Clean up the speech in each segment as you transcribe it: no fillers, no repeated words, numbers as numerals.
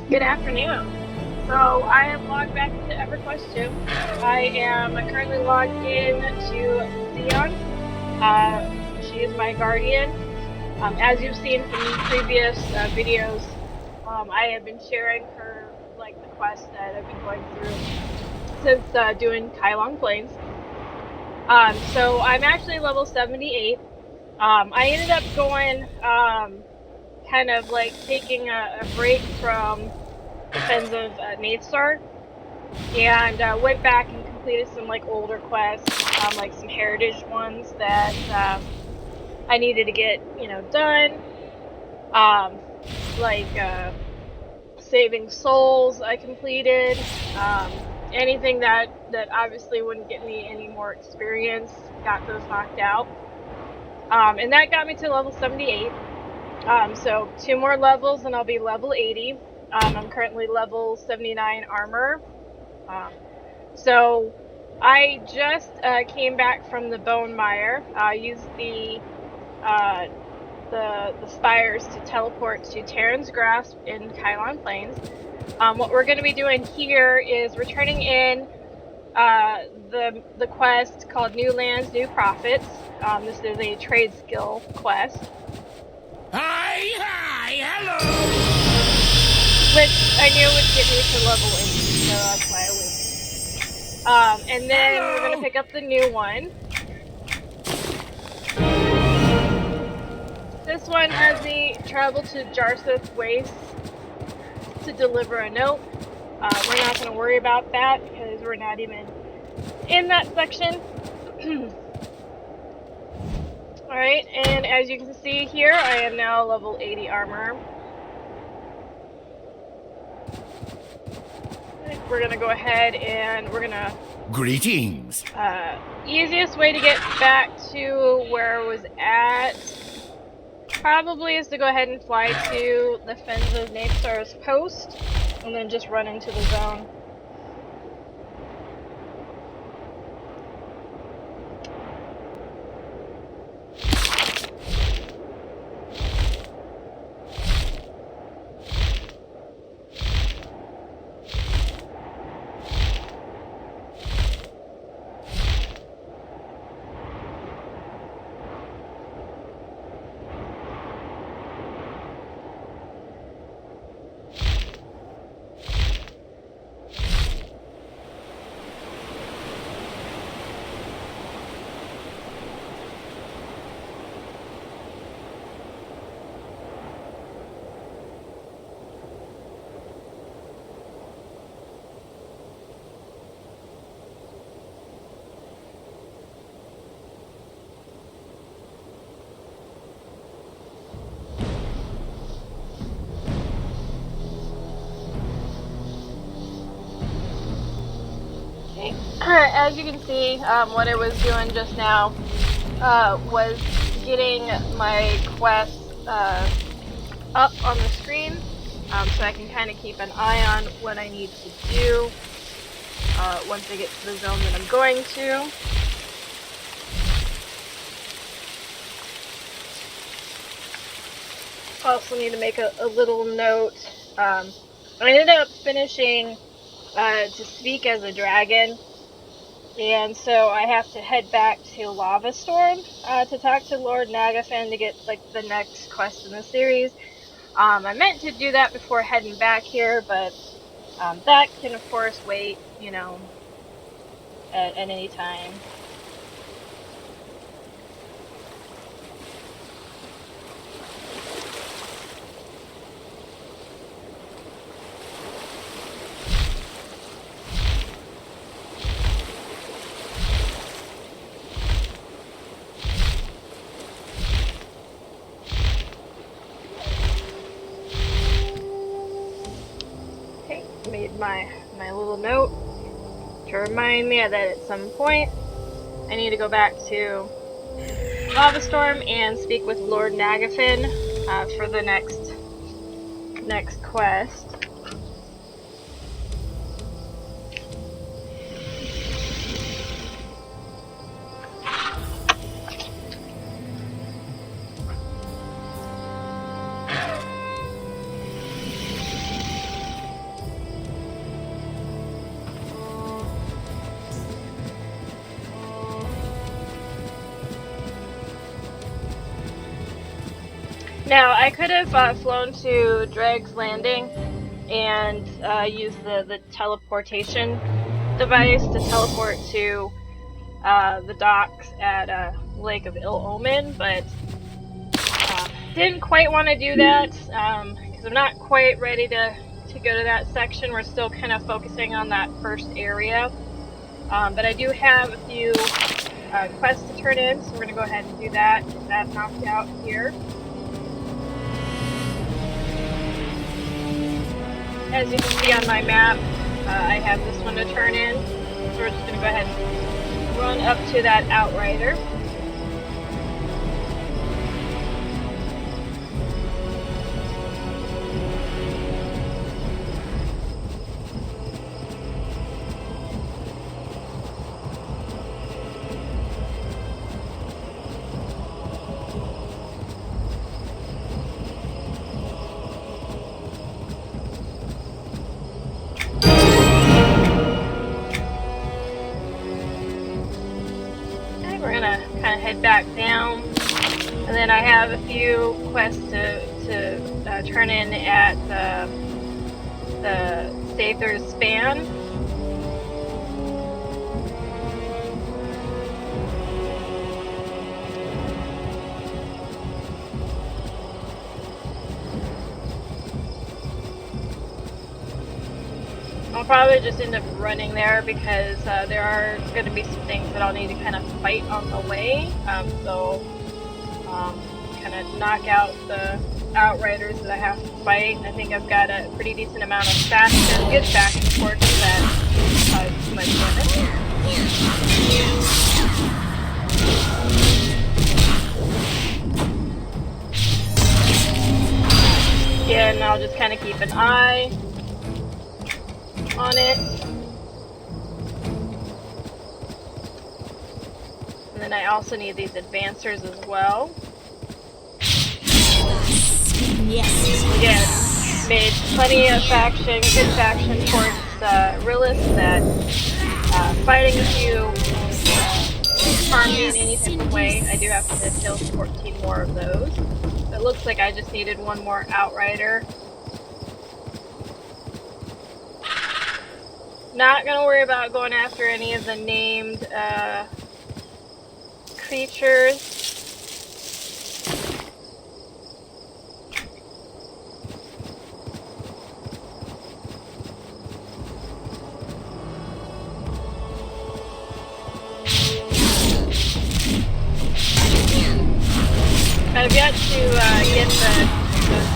Good afternoon. So I am logged back into EverQuest 2. I am currently logged in to Zionne. She is my guardian. As you've seen from previous videos, I have been sharing her the quest that I've been going through since doing Kailong Plains. So I'm actually level 78. I ended up going kind of taking a break from the Fens of Nathsar, and went back and completed some older quests, some heritage ones that I needed to get done, um, like saving souls I completed, anything that obviously wouldn't get me any more experience, got those knocked out, and that got me to level 78. So 2 more levels and I'll be level 80. I'm currently level 79 armor. So I just came back from the bone mire. I used the spires to teleport to Teren's grasp in Kailong Plains. What we're going to be doing here is we're turning in the quest called New Lands, New Profits. This is a trade skill quest. Hi, hello! Which I knew would get me to level 80, so that's why I waited. And then we're going to pick up the new one. This one has me travel to Jarseth Waste to deliver a note. We're not going to worry about that because we're not even in that section. Alright, and as you can see here, I am now level 80 armor. We're going to go ahead and we're going to... Greetings! Easiest way to get back to where I was at probably is to go ahead and fly to the Fens of Nathsar's post, and then just run into the zone. As you can see, what I was doing just now was getting my quests up on the screen, so I can kind of keep an eye on what I need to do once I get to the zone that I'm going to. Also need to make a little note. I ended up finishing to speak as a dragon, and so I have to head back to Lava Storm to talk to Lord Nagafin to get the next quest in the series. I meant to do that before heading back here, but that can of course wait, at any time. Made my little note to remind me that at some point I need to go back to Lava Storm and speak with Lord Nagafin for the next quest. Now, I could have flown to Drake's Landing and used the teleportation device to teleport to the docks at Lake of Ill Omen, but didn't quite want to do that because I'm not quite ready to go to that section. We're still kind of focusing on that first area, but I do have a few quests to turn in, so we're going to go ahead and do that, get that knocked out here. As you can see on my map, I have this one to turn in, so we're just going to go ahead and run up to that Outrider. Head back down, and then I have a few quests to turn in at the Sather's Span. I'll probably just end up running there because there are going to be some things that I'll need to kind of fight on the way. So kind of knock out the Outriders that I have to fight. I think I've got a pretty decent amount of good faction forces that cause too much damage. Again, I'll just kind of keep an eye on it. And then I also need these advancers as well. Yes. Again, made plenty of good faction towards Rillis that fighting if you harm me in any type of way. I do have to kill 14 more of those. It looks like I just needed one more Outrider. Not gonna worry about going after any of the named creatures. I've yet to get the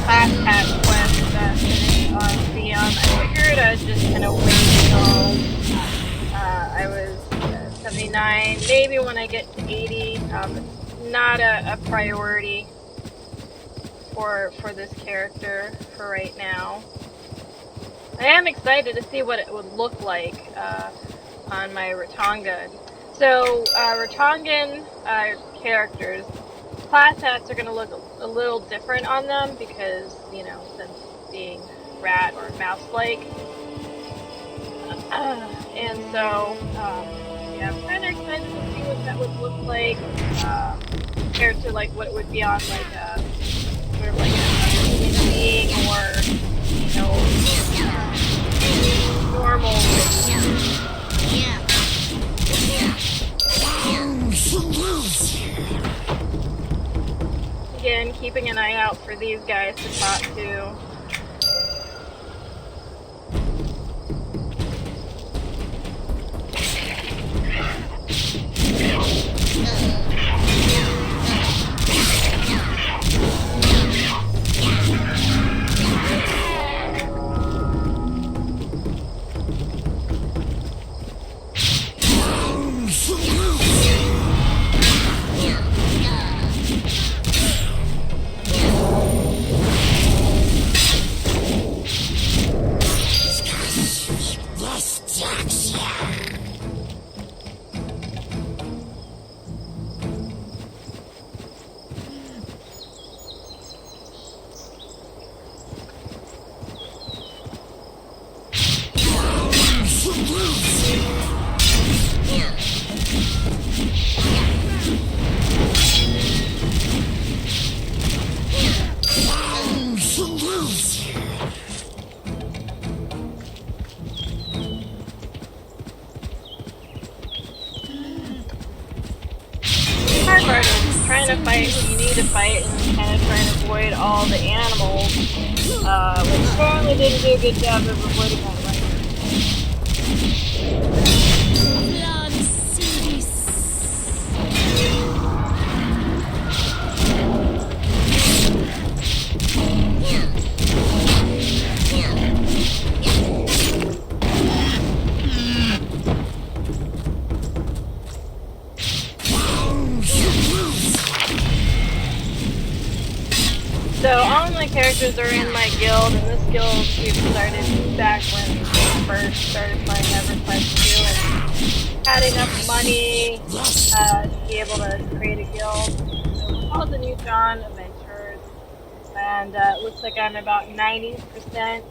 class hat quest finished on Zionne. I figured I'd just kind of wait until I was 79, maybe when I get to 80. It's not a priority for this character for right now. I am excited to see what it would look like on my Ratongan. So Ratongan characters, class hats are going to look a little different on them because, you know, since being rat or mouse-like. And so, yeah, I'm kind of excited to see what that would look like compared to like what it would be on like a sort of like a being or, you know, normal. Again, keeping an eye out for these guys to talk to. to fight and kind of try and avoid all the animals, which apparently didn't do a good job of avoiding that right. So all of my characters are in my guild, and this guild we've started back when we first started playing EverQuest 2 and had enough money to be able to create a guild. So we're called the New Dawn Adventurers, and it looks like I'm about 90%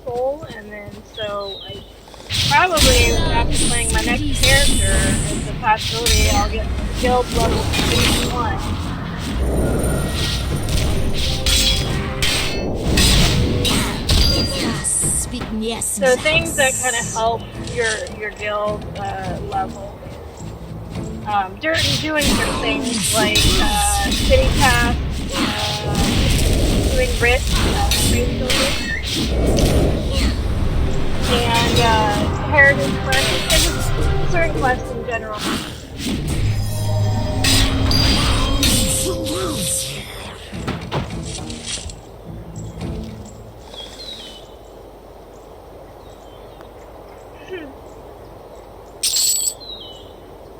full, and then so I probably, after playing my next character, there's a possibility I'll get guild level 51. So things that kind of help your guild level is doing certain things like city tasks, doing writs, and heritage quests, and just certain quests in general.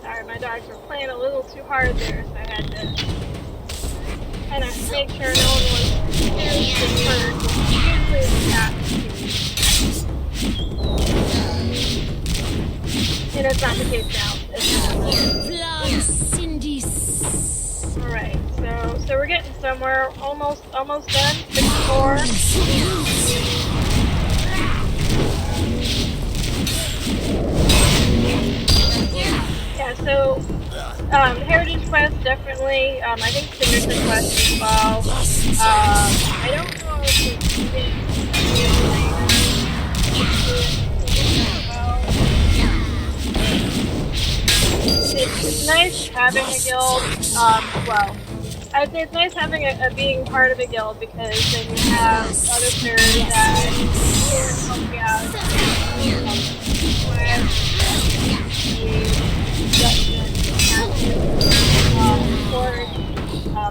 Sorry, my dogs were playing a little too hard there, so I had to kind of make sure no one was seriously hurt. Usually it's not. And it's not the case now. Alright, so we're getting somewhere. Almost done. 64. Yeah, so heritage quest definitely. I think signature quest as well. I don't know if it's nice having a guild. Well, I'd say it's nice having being part of a guild, because then you have other players that help you out.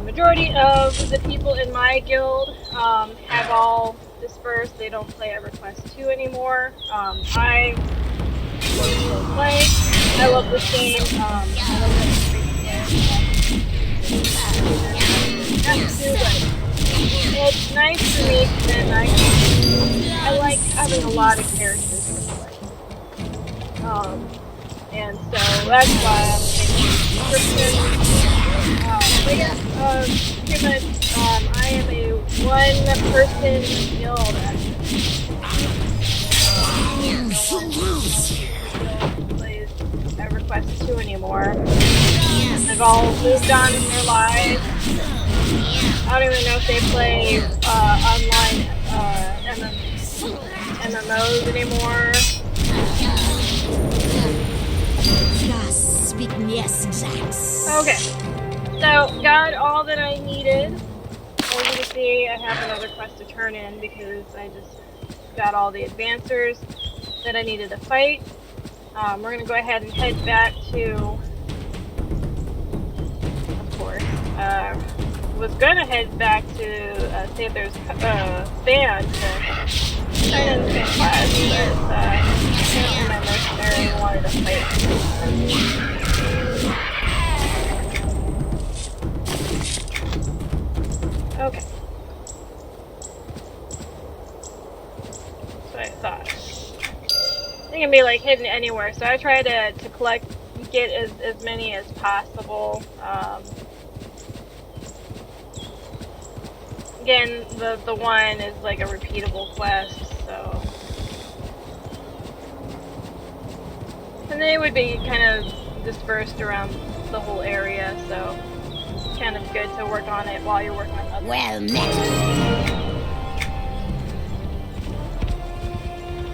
Majority of the people in my guild have all dispersed. They don't play EverQuest 2 anymore. I still play. I love this game. I love it's nice for me because then I like having a lot of characters to play. And so that's why I'm taking subscription. But yeah, pretty much, I am a one-person guild, actually. No one plays EverQuest 2 anymore. They've all moved on in their lives. I don't even know if they play online MMOs anymore. Okay, so got all that I needed. As you can see, I have another quest to turn in because I just got all the advancers that I needed to fight. We're going to go ahead and head back to, of course, was going to head back to see if there's Zionne to turn in the same class, but my mercenary wanted to fight. Okay. That's what I thought. They can be like hidden anywhere, so I try to get as many as possible. Again, the one is like a repeatable quest, so. And they would be kind of dispersed around the whole area, so it's kind of good to work on it while you're working on other. Well met.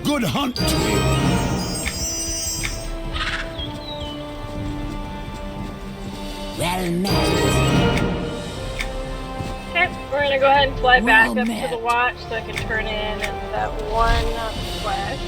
Good hunt to you. Well met. We're gonna go ahead and fly back Well up to met. the watch so I can turn in that one quest.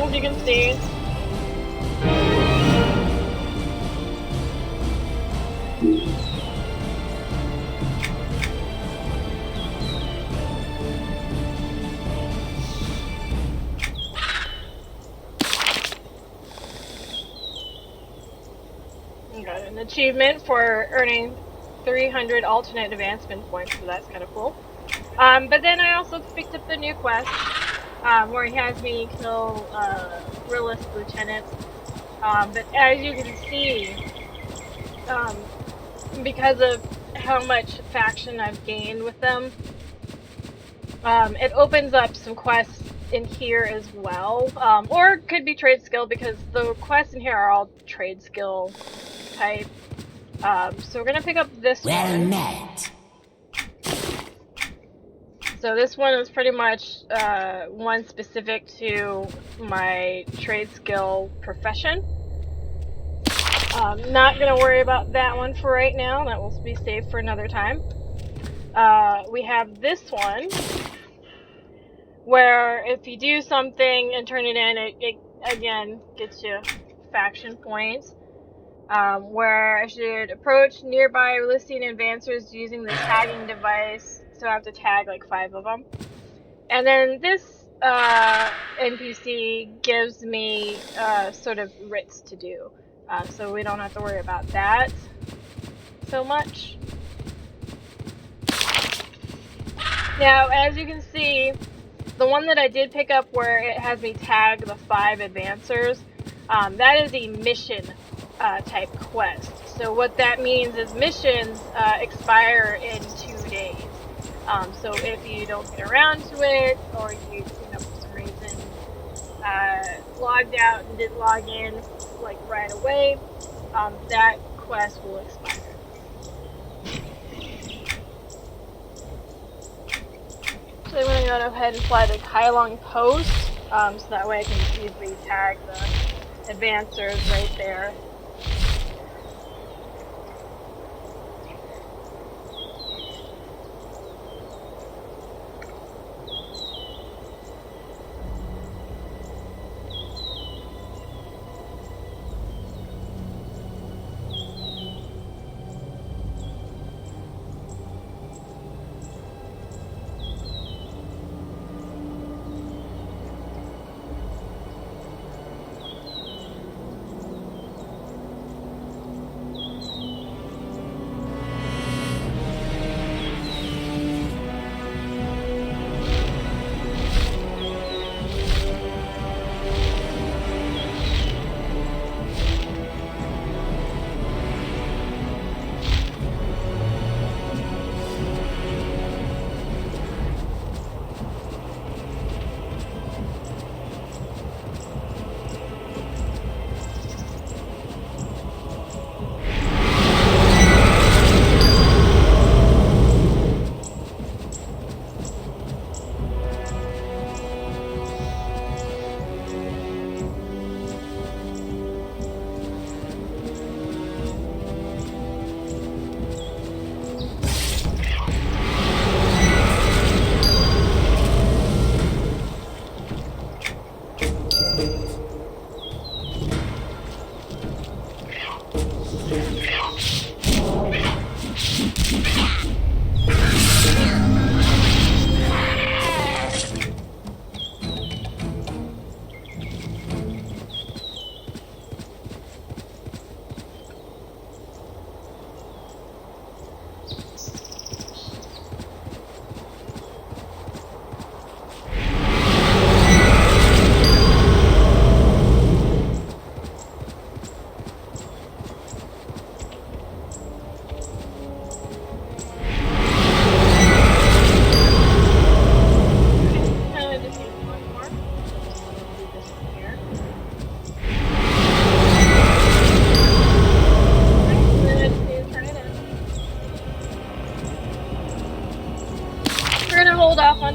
As you can see, we got an achievement for earning 300 alternate advancement points, so that's kind of cool. But then I also picked up the new quest, where he has me kill realist lieutenants. But as you can see, because of how much faction I've gained with them, it opens up some quests in here as well, or it could be trade skill, because the quests in here are all trade skill type. So we're gonna pick up this one. Met. So this one is pretty much one specific to my trade skill profession. Not gonna worry about that one for right now. That will be saved for another time. We have this one, where if you do something and turn it in, it again gets you faction points. Where I should approach nearby listing advancers using the tagging device. So I have to tag like 5 of them. And then this NPC gives me sort of writs to do. So we don't have to worry about that so much. Now, as you can see, the one that I did pick up where it has me tag the 5 advancers, that is a mission type quest. So what that means is missions expire in 2 days. So if you don't get around to it, or you know, for some reason logged out and didn't log in like right away, that quest will expire. So I'm going to go ahead and fly to Kailong Post, so that way I can easily tag the advancers right there.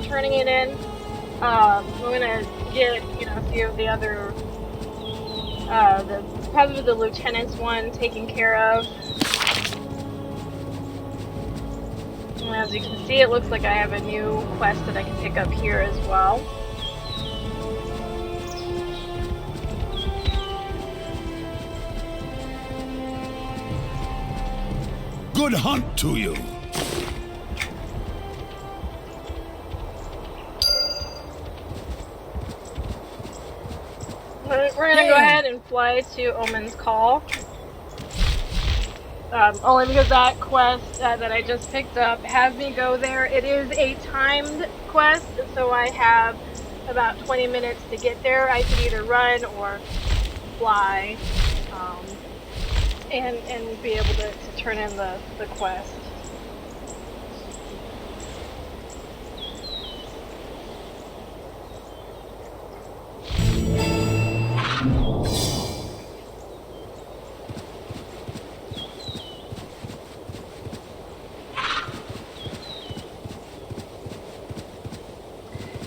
turning it in. I'm gonna get, a few of the other, probably the lieutenant's one taken care of. And as you can see, it looks like I have a new quest that I can pick up here as well. Good hunt to you. We're gonna go ahead and fly to Omen's Call. Only because that quest that I just picked up has me go there. It is a timed quest, so I have about 20 minutes to get there. I can either run or fly, and be able to turn in the quest.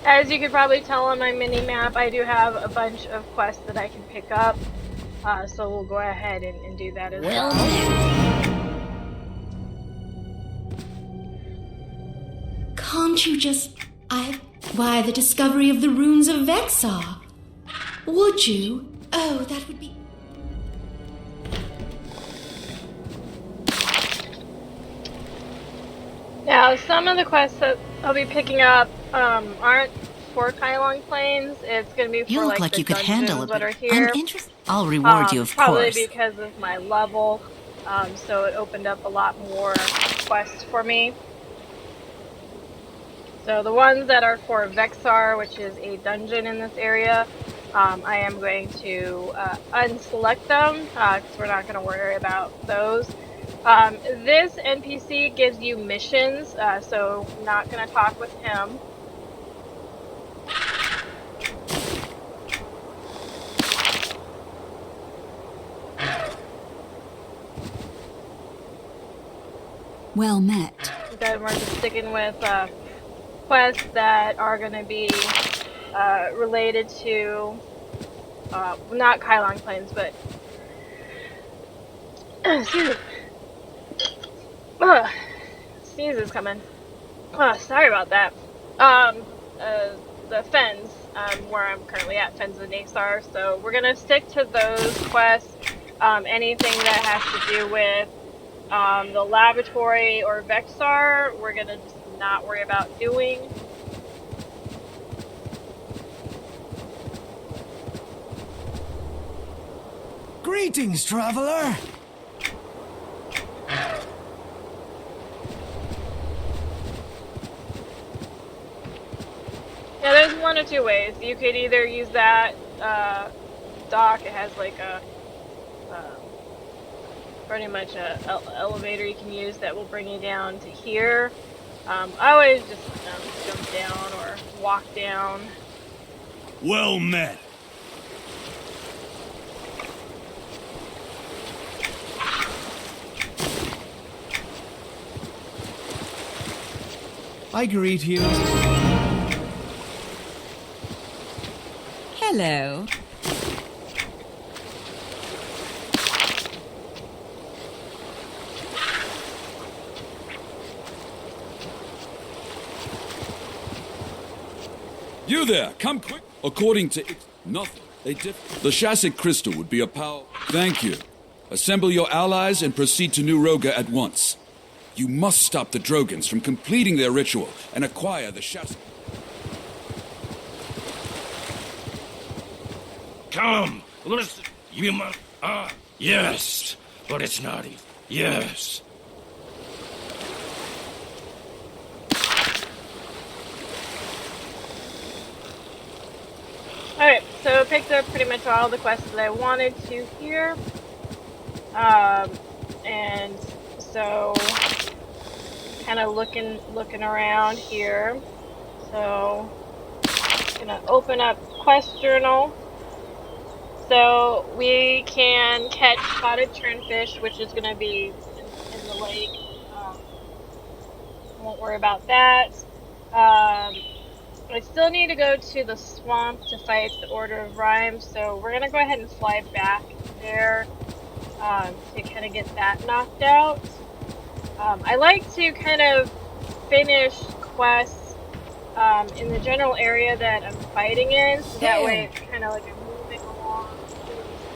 As you could probably tell on my mini-map, I do have a bunch of quests that I can pick up, so we'll go ahead and do that as well. Can't you just... Why, the discovery of the runes of Vexar. Would you? Oh, that would be... Now, some of the quests that I'll be picking up aren't for Kylong Plains. It's going to be for You look like like the you could handle dungeons it. that are here. I'm interested. I'll reward you, of probably course. because of my level, so it opened up a lot more quests for me. So the ones that are for Vexar, which is a dungeon in this area, I am going to unselect them because we're not going to worry about those. This NPC gives you missions, so I'm not going to talk with him. Well met. Then we're just sticking with quests that are going to be related to not Kylong Plains, but excuse me. Sneeze is coming. Sorry about that. The Fens, where I'm currently at, Fens of Nathsar. So we're gonna stick to those quests. Anything that has to do with the laboratory or Vexar, we're gonna just not worry about doing. Greetings, traveler. Yeah, there's one or two ways. You could either use that dock. It has like a pretty much a elevator you can use that will bring you down to here. I always just jump down or walk down. Well met. I greet you. Hello. You there, come quick. According to nothing, the Shasik crystal would be a power. Thank you. Assemble your allies and proceed to New Roga at once. You must stop the Drogans from completing their ritual and acquire the Shasik. Come, listen. You must. Yes, but it's not easy. Yes. Alright, so I picked up pretty much all the quests that I wanted to here. And so kind of looking around here. So gonna open up quest journal. So we can catch spotted turnfish, which is gonna be in the lake. Won't worry about that. still need to go to the swamp to fight the Order of Rhyme, so we're gonna go ahead and fly back there to kind of get that knocked out. I like to kind of finish quests in the general area that I'm fighting in, so that way it's kind of like I'm moving along to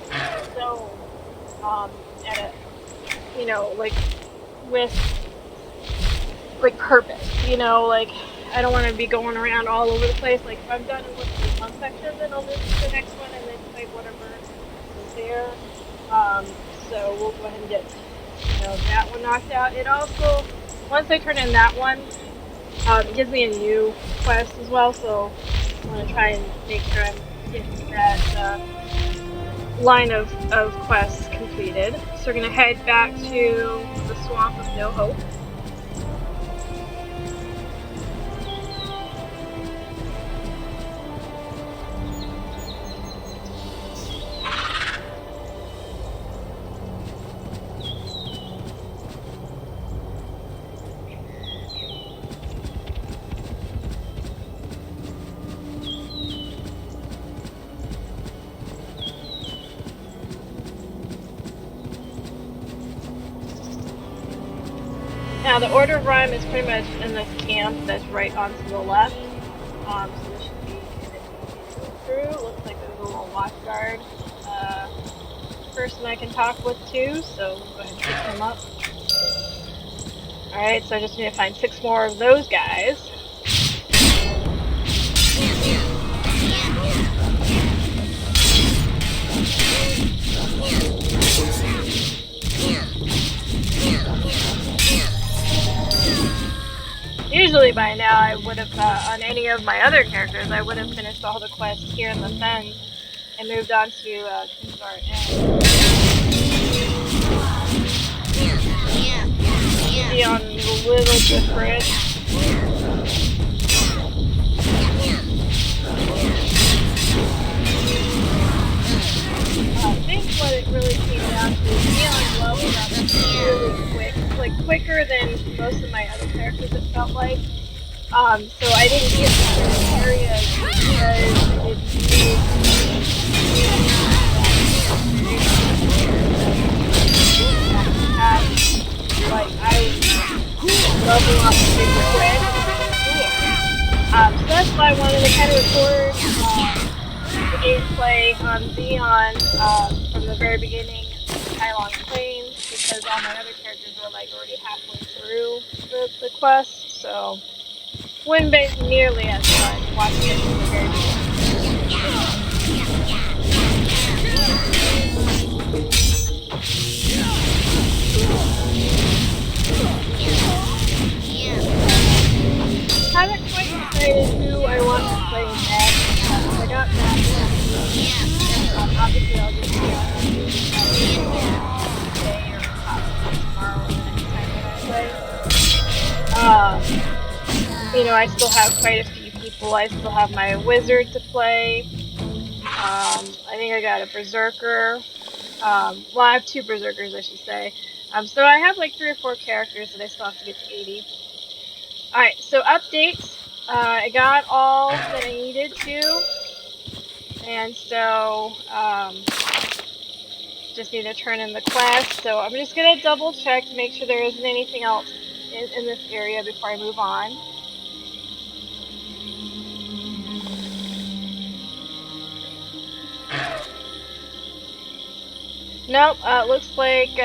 the zone at a, you know, like with like purpose, you know, like I don't want to be going around all over the place. Like if I'm done with one section, then I'll move to the next one and then fight whatever is there. So we'll go ahead and get, you know, that one knocked out. It also, once I turn in that one, it gives me a new quest as well. So I'm gonna try and make sure I'm getting that line of quests completed. So we're gonna head back to the Swamp of No Hope. Now the Order of Rhyme is pretty much in this camp that's right onto the left. So this should be kind of easy to go through. Looks like there's a little watchguard person I can talk with too, so we'll go ahead and pick him up. Alright, so I just need to find 6 more of those guys. Usually by now I would have, on any of my other characters, I would have finished all the quests here in the Fens and moved on to Nathsar. Zionne is a little different. I think what it really came down to is Zionne's level up really quick. Like quicker than most of my other characters, it felt like. So I didn't get to certain areas because I like I was leveling up super quick. So that's why I wanted to kind of record the gameplay on Zionne from the very beginning of Long Plains, because all my other characters were like already halfway through the quest, so wouldn't be nearly as fun watching it from the very beginning. Haven't quite decided who I want to play next. I got that. Obviously, I'll just be on today or possibly tomorrow or the next time that I play. You know, I still have quite a few people. I still have my wizard to play. I think I got a berserker. Well, I have 2 berserkers, I should say. So I have like 3 or 4 characters that I still have to get to 80. Alright, so updates. I got all that I needed to. And so, just need to turn in the quest. So I'm just going to double check to make sure there isn't anything else in this area before I move on. Nope, looks like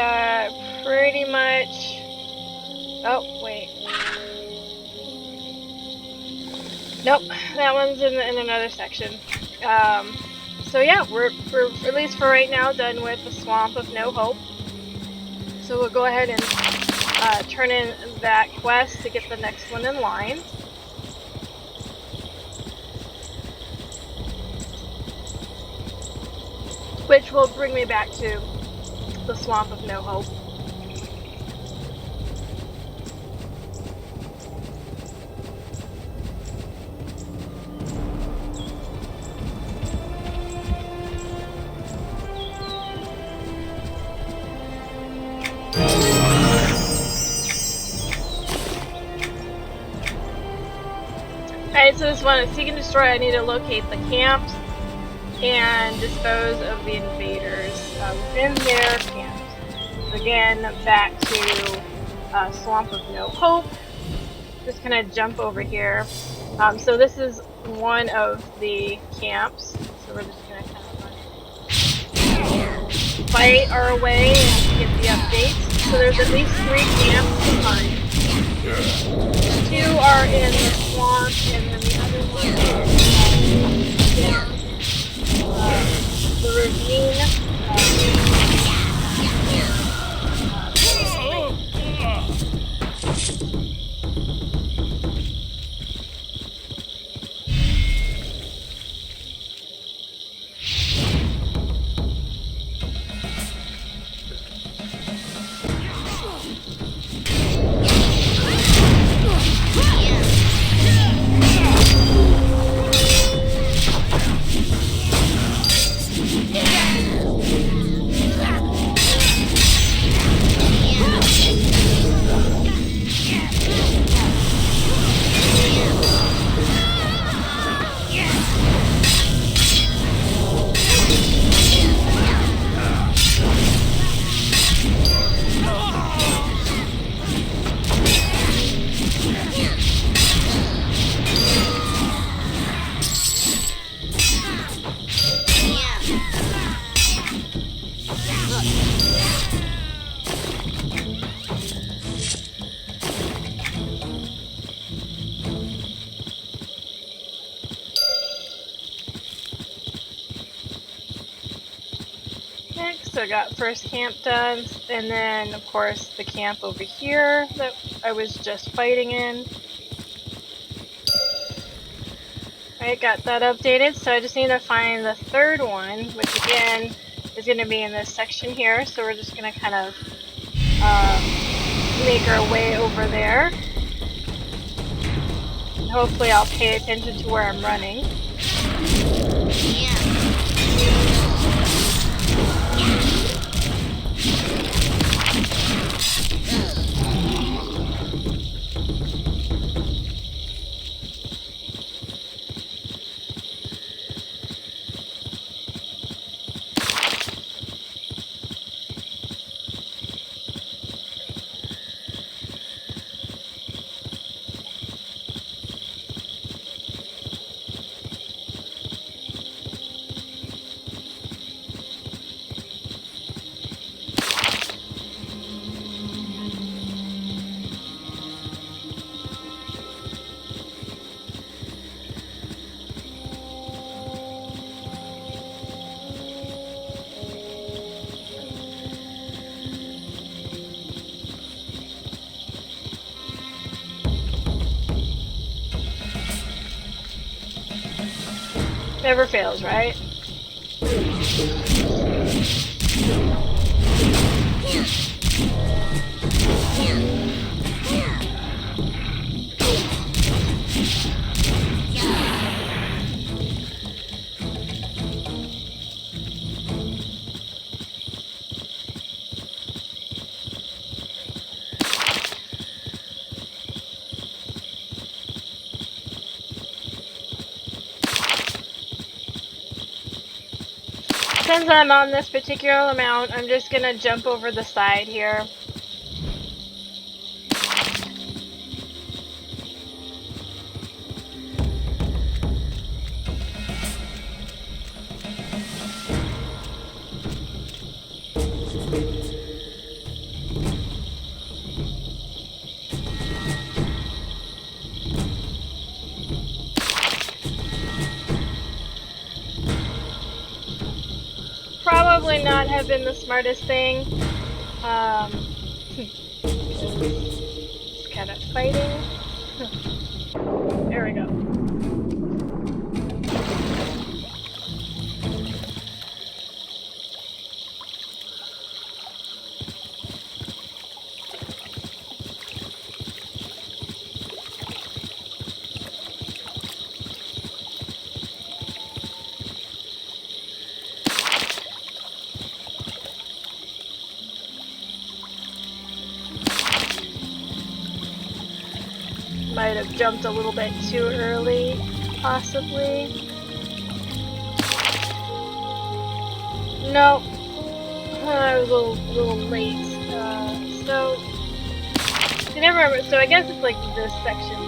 pretty much... Oh, wait. Nope, that one's in another section. So yeah, we're at least for right now done with the Swamp of No Hope. So we'll go ahead and turn in that quest to get the next one in line. Which will bring me back to the Swamp of No Hope. Alright, so as this one is Seek and Destroy. I need to locate the camps and dispose of the invaders within their camps. So again, back to Swamp of No Hope. Just gonna jump over here. So this is one of the camps. So we're just gonna kind of fight our way and get the updates. So there's at least 3 camps to find. 2 are in the swamp, and then the other one is down the ravine. So I got first camp done, and then of course the camp over here that I was just fighting in. Alright, got that updated, so I just need to find the third one, which again is going to be in this section here, so we're just going to kind of make our way over there. And hopefully I'll pay attention to where I'm running. Never fails, right? Since I'm on this particular amount, I'm just gonna jump over the side here. Probably not have been the smartest thing. Just kind of fighting. There we go. Might have jumped a little bit too early. Possibly. No. I was a little late. So I never remember. So I guess it's like this section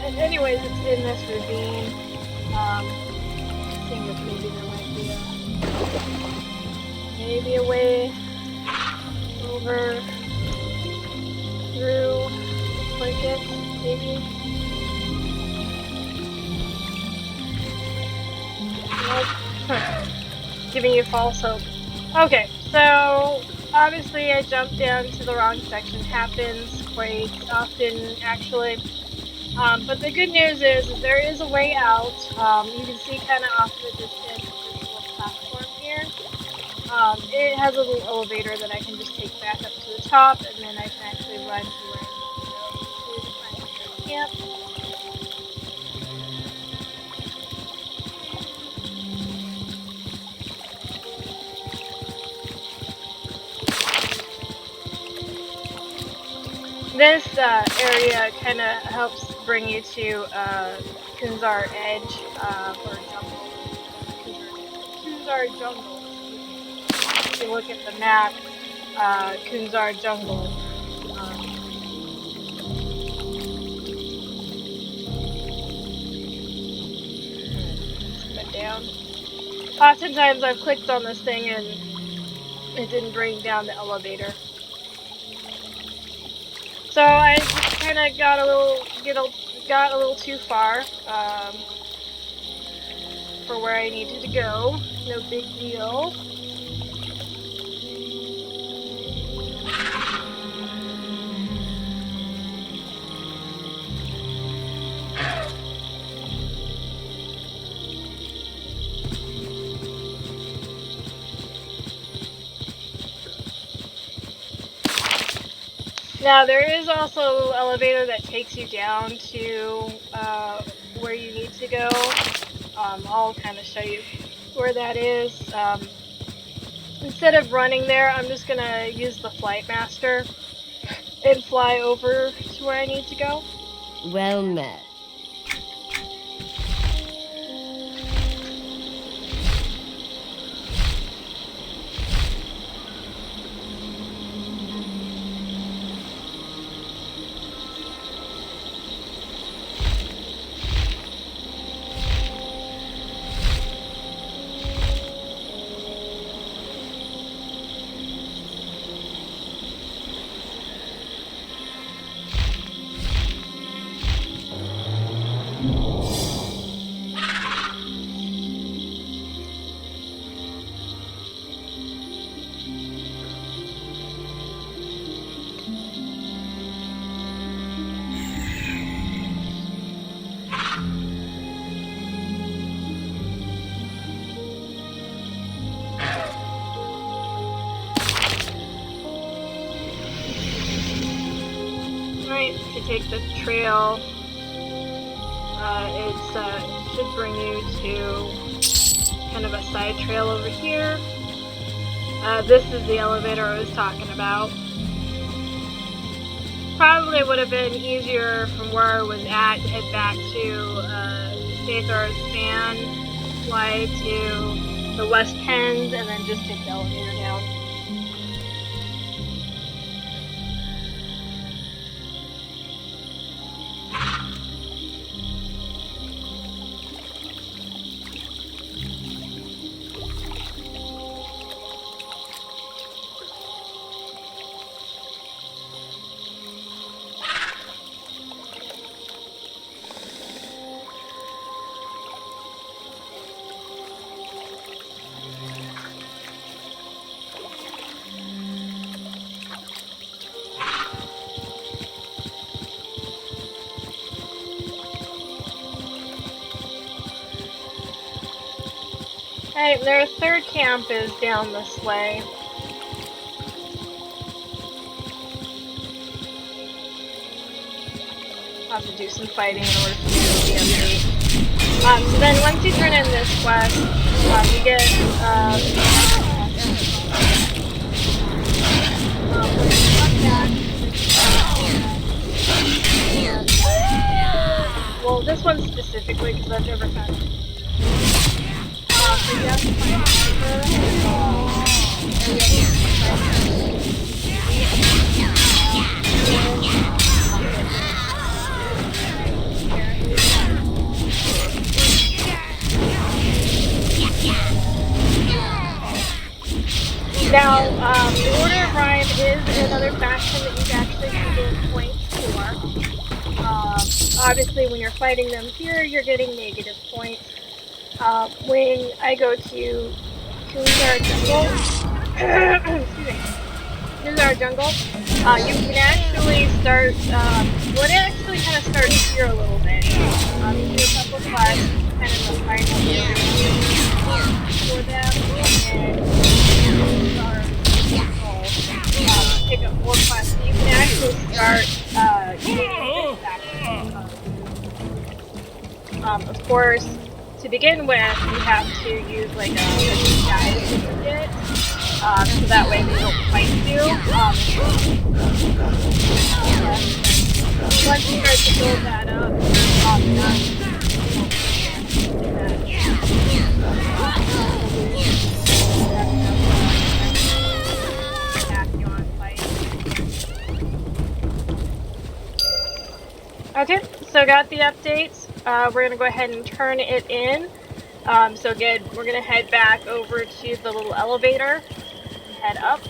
here. Anyways, it's in this ravine. I think that maybe there might be maybe a way over through like it, maybe. Nope. Giving you false hope. Okay, so obviously I jumped down to the wrong section. Happens quite often, actually. But the good news is there is a way out. You can see kind of off in the distance this little platform here. It has a little elevator that I can just take back up to the top, and then I can actually run to where I need to go to find the camp. This area kind of helps bring you to Kunzar Edge, or Jungle. Kunzar Jungle. If you look at the map, Kunzar Jungle. Spin down. Oftentimes I've clicked on this thing and it didn't bring down the elevator. So I just kind of got a little too far for where I needed to go. No big deal. Now there is also an elevator that takes you down to where you need to go. I'll kind of show you where that is. Instead of running there, I'm just gonna use the Flight Master and fly over to where I need to go. Well met. If you take the trail, it should bring you to kind of a side trail over here. This is the elevator I was talking about. Probably would have been easier from where I was at to head back to Sathar's Span, fly to the West Pens, and then just take the elevator down. Alright, their third camp is down this way. I'll have to do some fighting in order for me to be update. So then once you turn in this quest, you get well, this one specifically because I've never found it. So you have to find armor, and you have Now, the Order of Rhyme is another faction that you can actually gain points for. Obviously, when you're fighting them here, you're getting negative points. When I go to Kuzar Jungle, excuse me, Kuzar Jungle, you can actually start, well, it actually kind of starts here a little bit. You do a couple quests, kind of the final area for them, and start pick up more quests. You can actually start getting good factions. Of course, to begin with, you have to use like a disguise that you get, so that way they don't fight you. Once you start to build that up, Okay, so got the updates. We're going to go ahead and turn it in. So again, we're going to head back over to the little elevator and head up.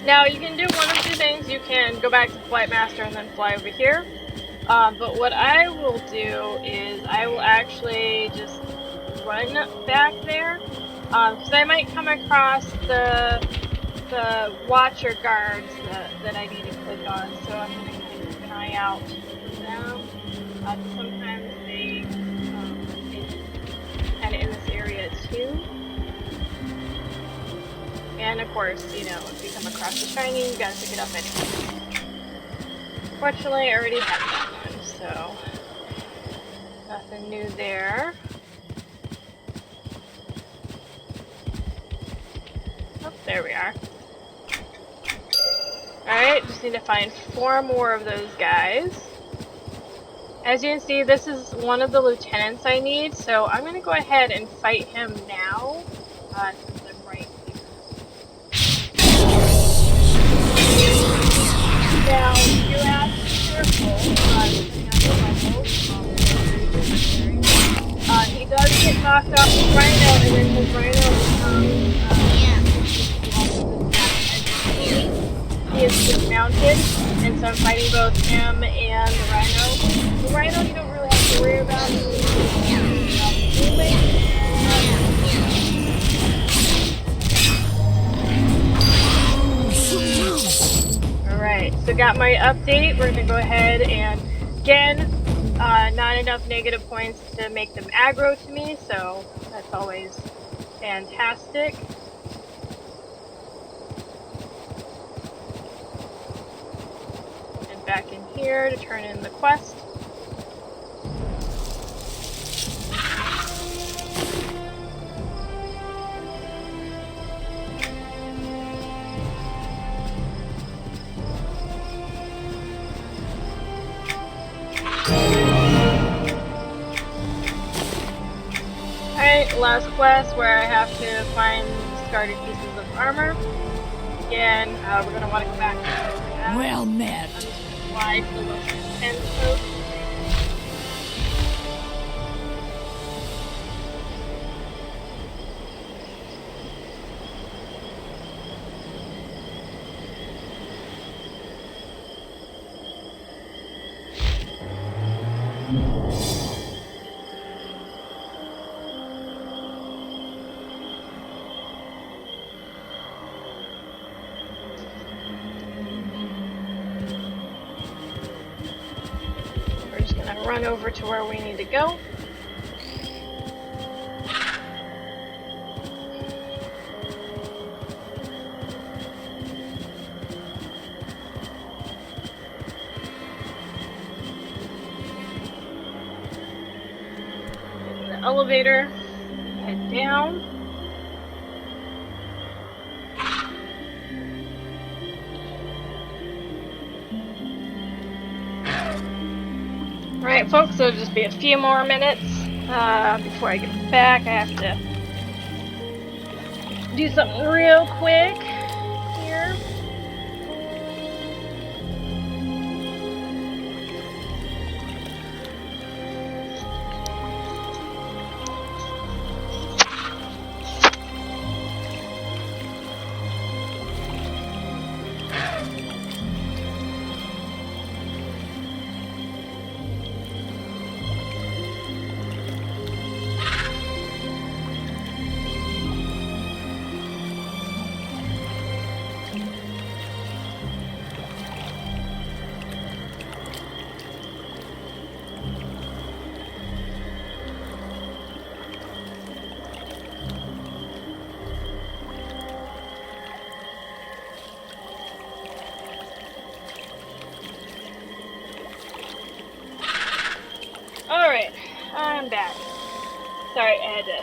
Now you can do one of two things. You can go back to Flight Master and then fly over here. But what I will do is I will actually just run back there. Because I might come across the watcher guards that I need to click on. So I'm going to keep an eye out for them. Sometimes they kind of in this area too. And of course, you know, if you come across the shiny, you gotta pick it up anyway. Fortunately, I already had that one, so nothing new there. Oh, there we are. Alright, just need to find 4 more of those guys. As you can see, this is one of the lieutenants I need, so I'm gonna go ahead and fight him now, since I'm right. Now, you have to be careful, he does get knocked off his rhino, and then his rhino he is dismounted, and so I'm fighting both him and the rhino. The rhino you don't really have to worry about. Alright, so got my update. We're going to go ahead and, again, not enough negative points to make them aggro to me, so that's always fantastic. And back in here to turn in the quest. Alright, last quest where I have to find discarded pieces of armor. Again, we're going to want to go back to that. Well met. Fly to the most intense coast. run over to where we need to go. In the elevator, head down. Alright folks, so it'll just be a few more minutes before I get back. I have to do something real quick here. Alright, I'm back. Sorry, I had to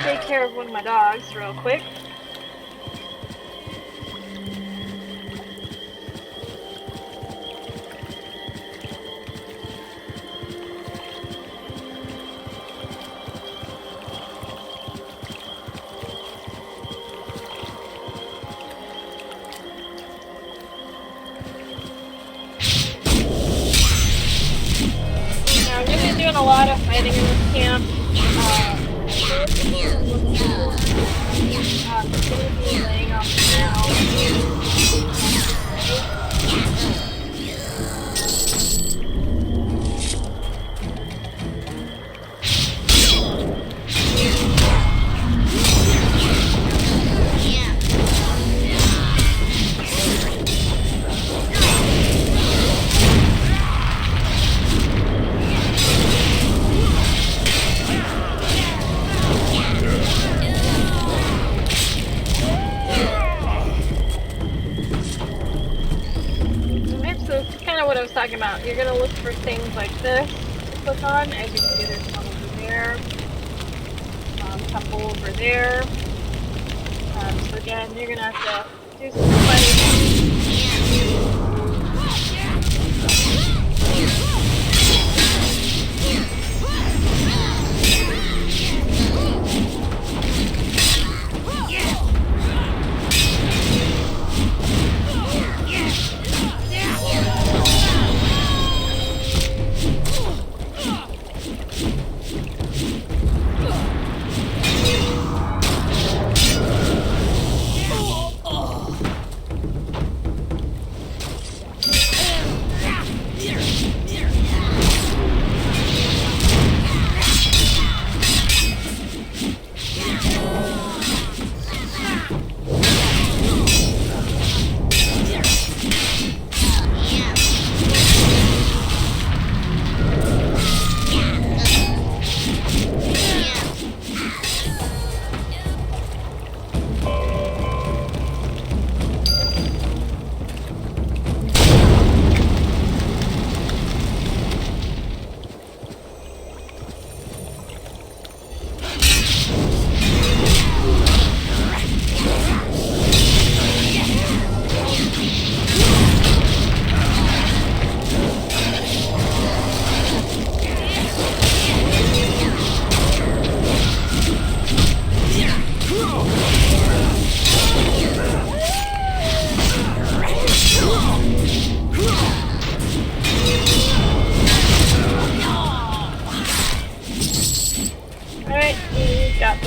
take care of one of my dogs real quick. A lot of fighting in this camp. It's going to be laying off the ground. What I was talking about. You're gonna look for things like this to click on. As you can see, there's one over there, a couple over there. So again, you're gonna have to do some fighting.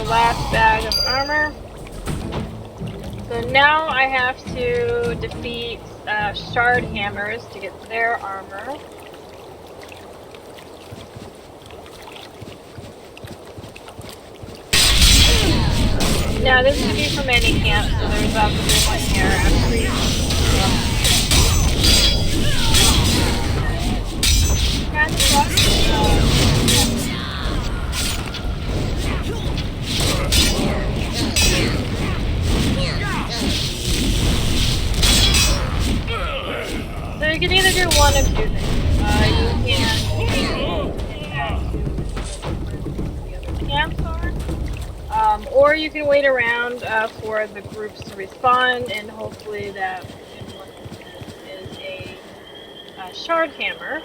Last bag of armor. So now I have to defeat shard hammers to get their armor. Now this could be from any camp, so there's obviously one here after you. Kind of Or you can wait around for the groups to respawn, and hopefully that is a shard hammer.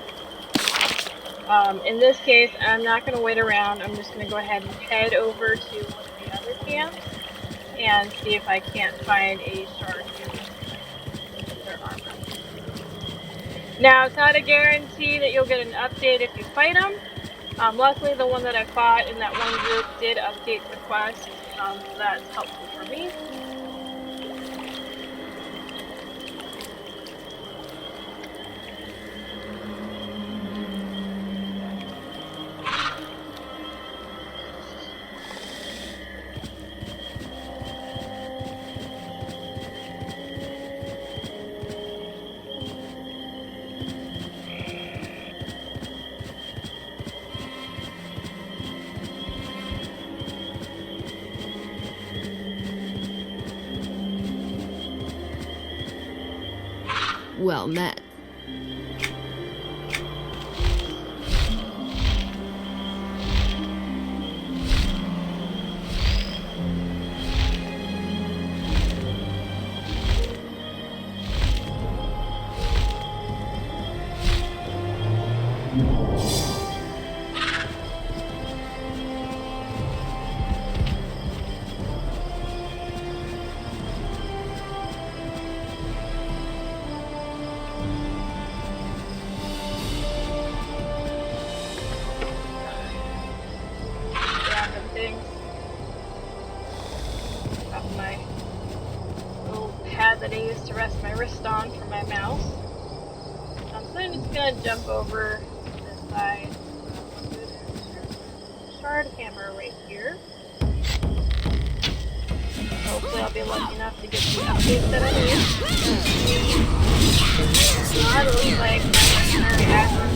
In this case, I'm not going to wait around. I'm just going to go ahead and head over to one of the other camps and see if I can't find a shard hammer with their armor. Now, it's not a guarantee that you'll get an update if you fight them. Luckily, the one that I fought in that one group did update the quest, so that's helpful for me. Well met. That I use to rest my wrist on for my mouse. So I'm just gonna jump over this side. Shard hammer right here. Hopefully I'll be lucky enough to get the updates that I need. Not looks like my primary action.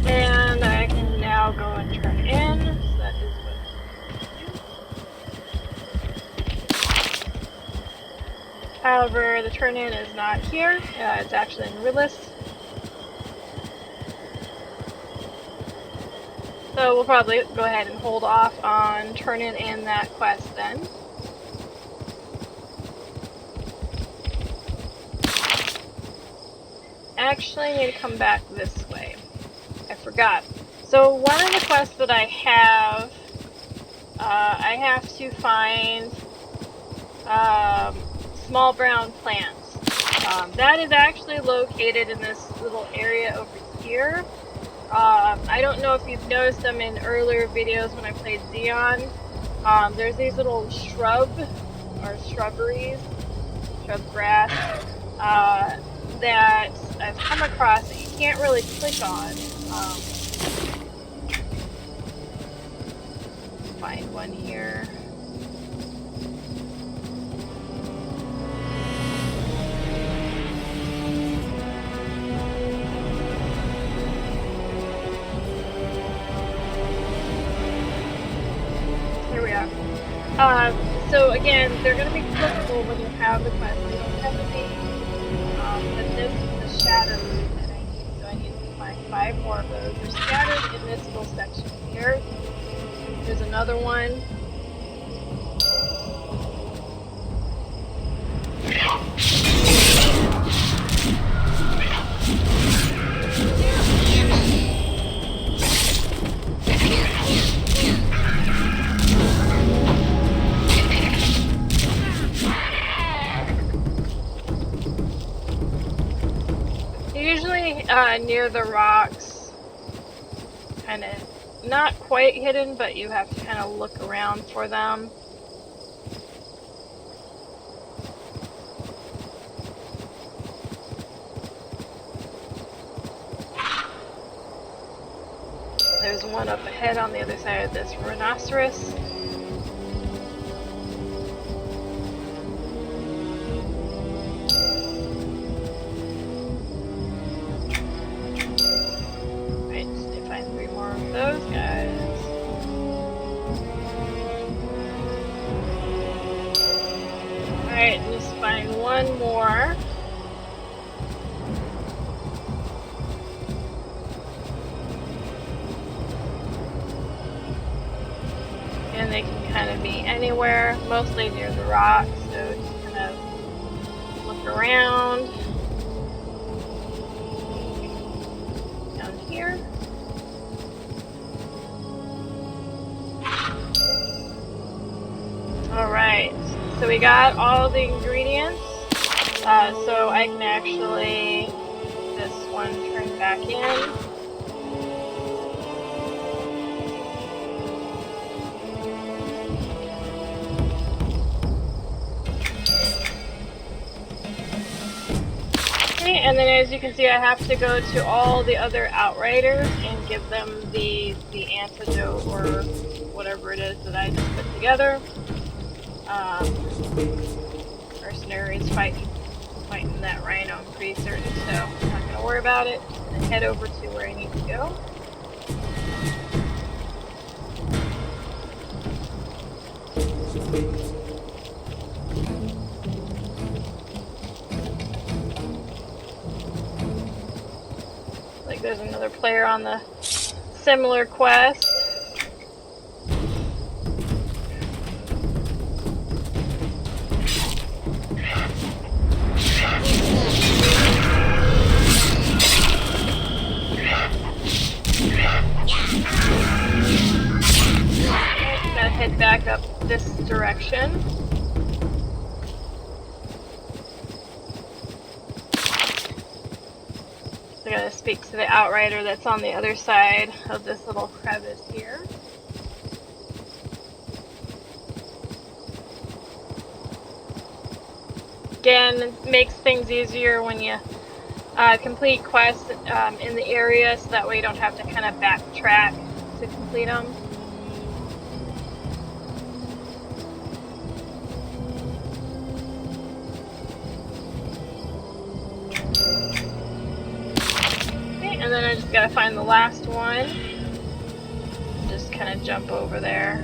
And I can now go and turn in. So that is what I'm going to do. However, the turn in is not here. It's actually in Rilis. So we'll probably go ahead and hold off on turning in that quest then. Actually, I need to come back this way. I forgot. So one of the quests that I have to find small brown plants. That is actually located in this little area over here. I don't know if you've noticed them in earlier videos when I played Zionne. There's these little shrubberies, shrub grass, that I've come across that you can't really click on. Find one here. Here we are. So again, they're going to be clickable when you have the quest. They don't have to be. But this is the shadows that I need. So I need to find 5 more of those. They're scattered in this little section here. There's another one. Usually near the rocks, kind of not quite hidden, but you have to kind of look around for them. There's one up ahead on the other side of this rhinoceros. Alright, just find one more. And they can kind of be anywhere, mostly near the rocks, so just kind of look around. Down here. Alright, so we got all the ingredients, so I can actually, this one turn back in. Okay, and then as you can see, I have to go to all the other Outriders and give them the antidote or whatever it is that I just put together. Mercenaries fighting that rhino, I'm pretty certain, so I'm not going to worry about it. I'm going to head over to where I need to go. Like there's another player on the similar quest. Head back up this direction. So I gotta speak to the Outrider that's on the other side of this little crevice here. Again, it makes things easier when you complete quests in the area, so that way you don't have to kind of backtrack to complete them. And then I just gotta find the last one. Just kind of jump over there.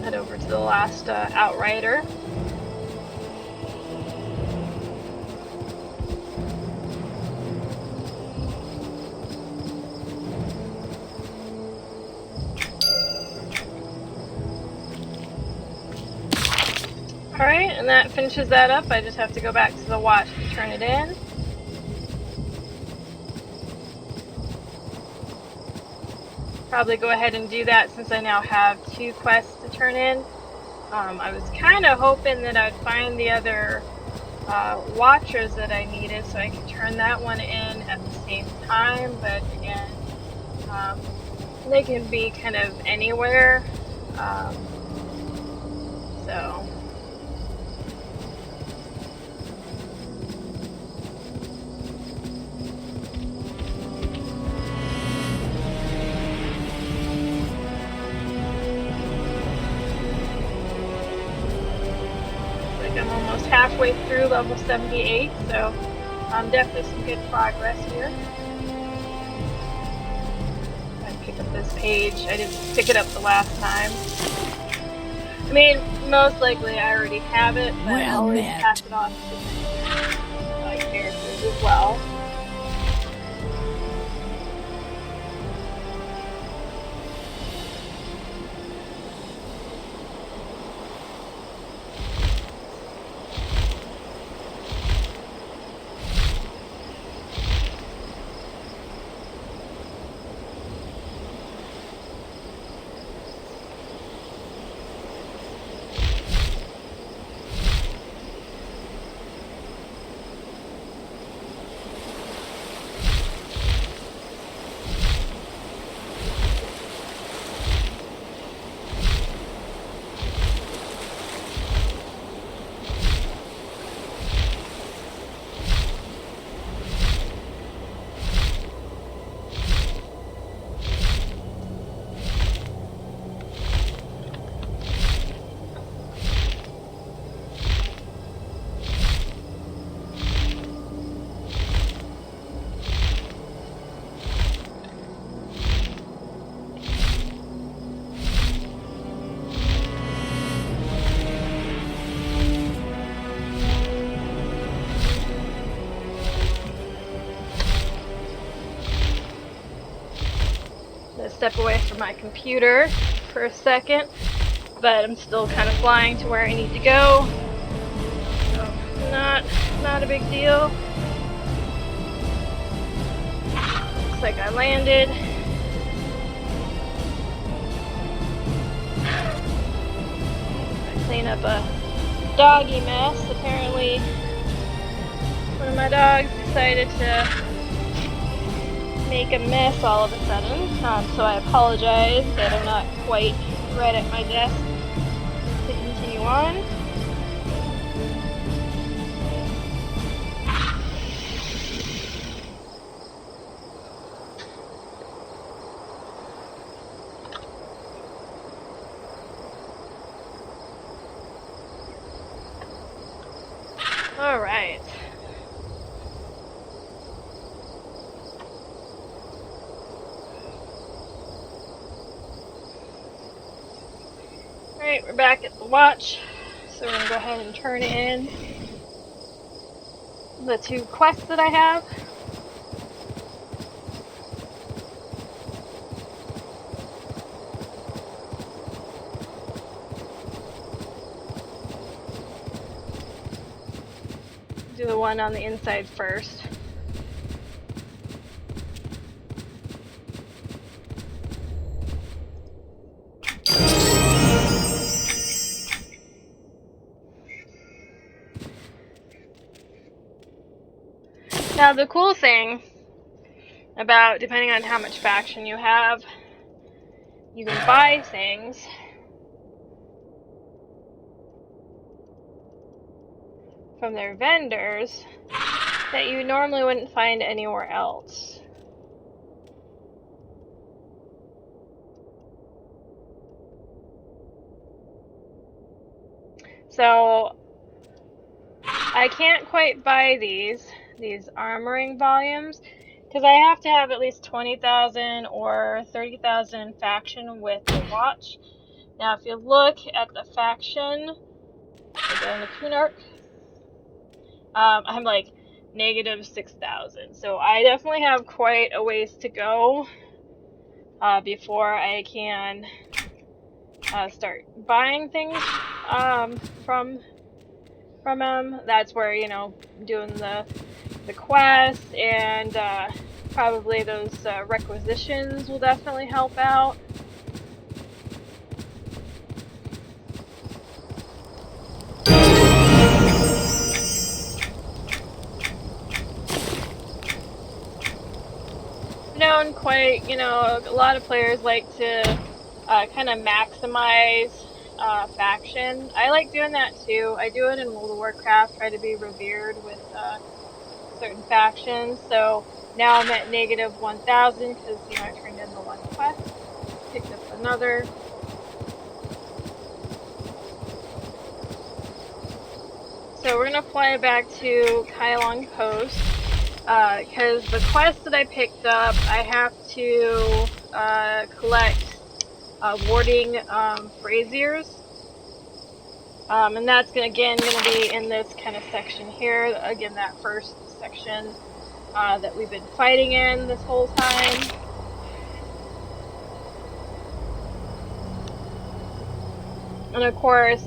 Head over to the last Outrider. Alright, and that finishes that up. I just have to go back to the watch to turn it in. Probably go ahead and do that since I now have 2 quests to turn in. I was kind of hoping that I'd find the other watchers that I needed so I could turn that one in at the same time, but again, they can be kind of anywhere. So I'm almost halfway through level 78, so definitely some good progress here. I pick up this page. I didn't pick it up the last time. I mean, most likely I already have it, but I always pass it on to my characters as well. I'm gonna step away from my computer for a second, but I'm still kind of flying to where I need to go. So not a big deal. Looks like I landed. I clean up a doggy mess. Apparently, one of my dogs decided to make a mess all of a sudden. So I apologize that I'm not quite right at my desk to continue on. Alright. Alright, we're back at the watch. So we're gonna go ahead and turn in the 2 quests that I have. Do the one on the inside first. Now the cool thing about, depending on how much faction you have, you can buy things from their vendors that you normally wouldn't find anywhere else. So I can't quite buy these armoring volumes because I have to have at least 20,000 or 30,000 faction with the watch. Now if you look at the faction, in the Kunark, I'm like negative 6,000. So I definitely have quite a ways to go before I can start buying things from them. That's where, you know, doing the quests and probably those requisitions will definitely help out. Known quite, you know, a lot of players like to kind of maximize faction. I like doing that too. I do it in World of Warcraft, try to be revered with certain factions. So now I'm at negative 1,000 because, you know, I turned in the 1 quest, picked up another. So we're gonna fly back to Kailong Post because the quest that I picked up, I have to collect warding braziers. And that's gonna be in this kind of section here. Again, that first section that we've been fighting in this whole time. And of course,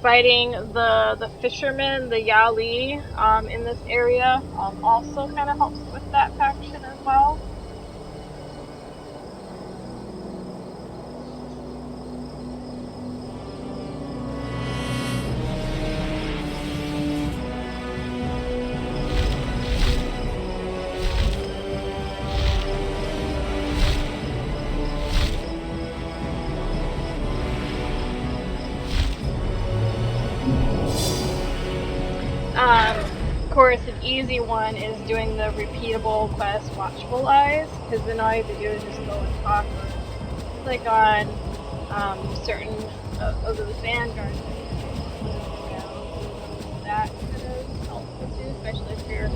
fighting the fishermen, the Yali, in this area also kind of helps with that faction as well. Of course, an easy one is doing the repeatable quest Watchful Eyes, because then all you have to do is just go and talk or click on certain of the vanguard. That kind of helpful too, especially if you're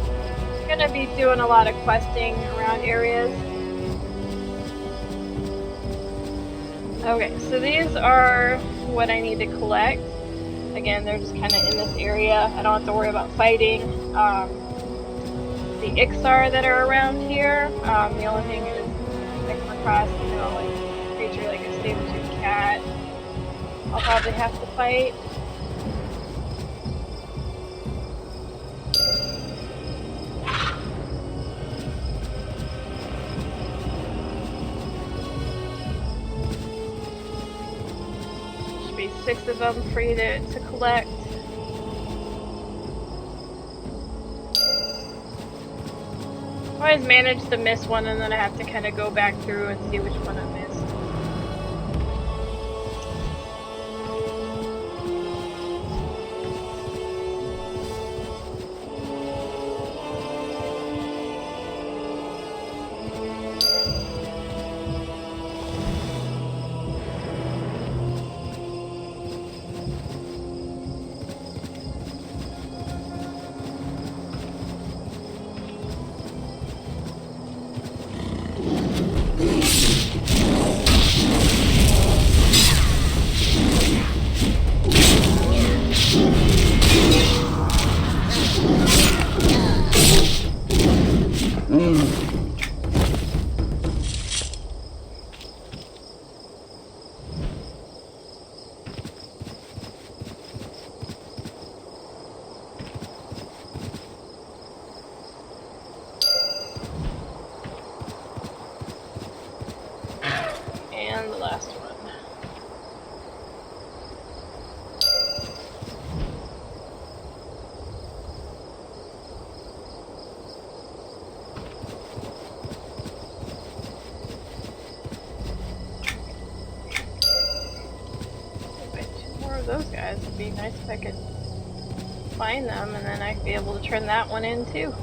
going to be doing a lot of questing around areas. Okay, so these are what I need to collect. Again, they're just kind of in this area. I don't have to worry about fighting the Ixar that are around here. The only thing is I come across, you know, like a creature like a saber-toothed cat, I'll probably have to fight. Should be 6 of them for you to collect. I always manage to miss one, and then I have to kind of go back through and see which one I missed. And the last one. Those guys. It'd be nice if I could find them, and then I'd be able to turn that one in too.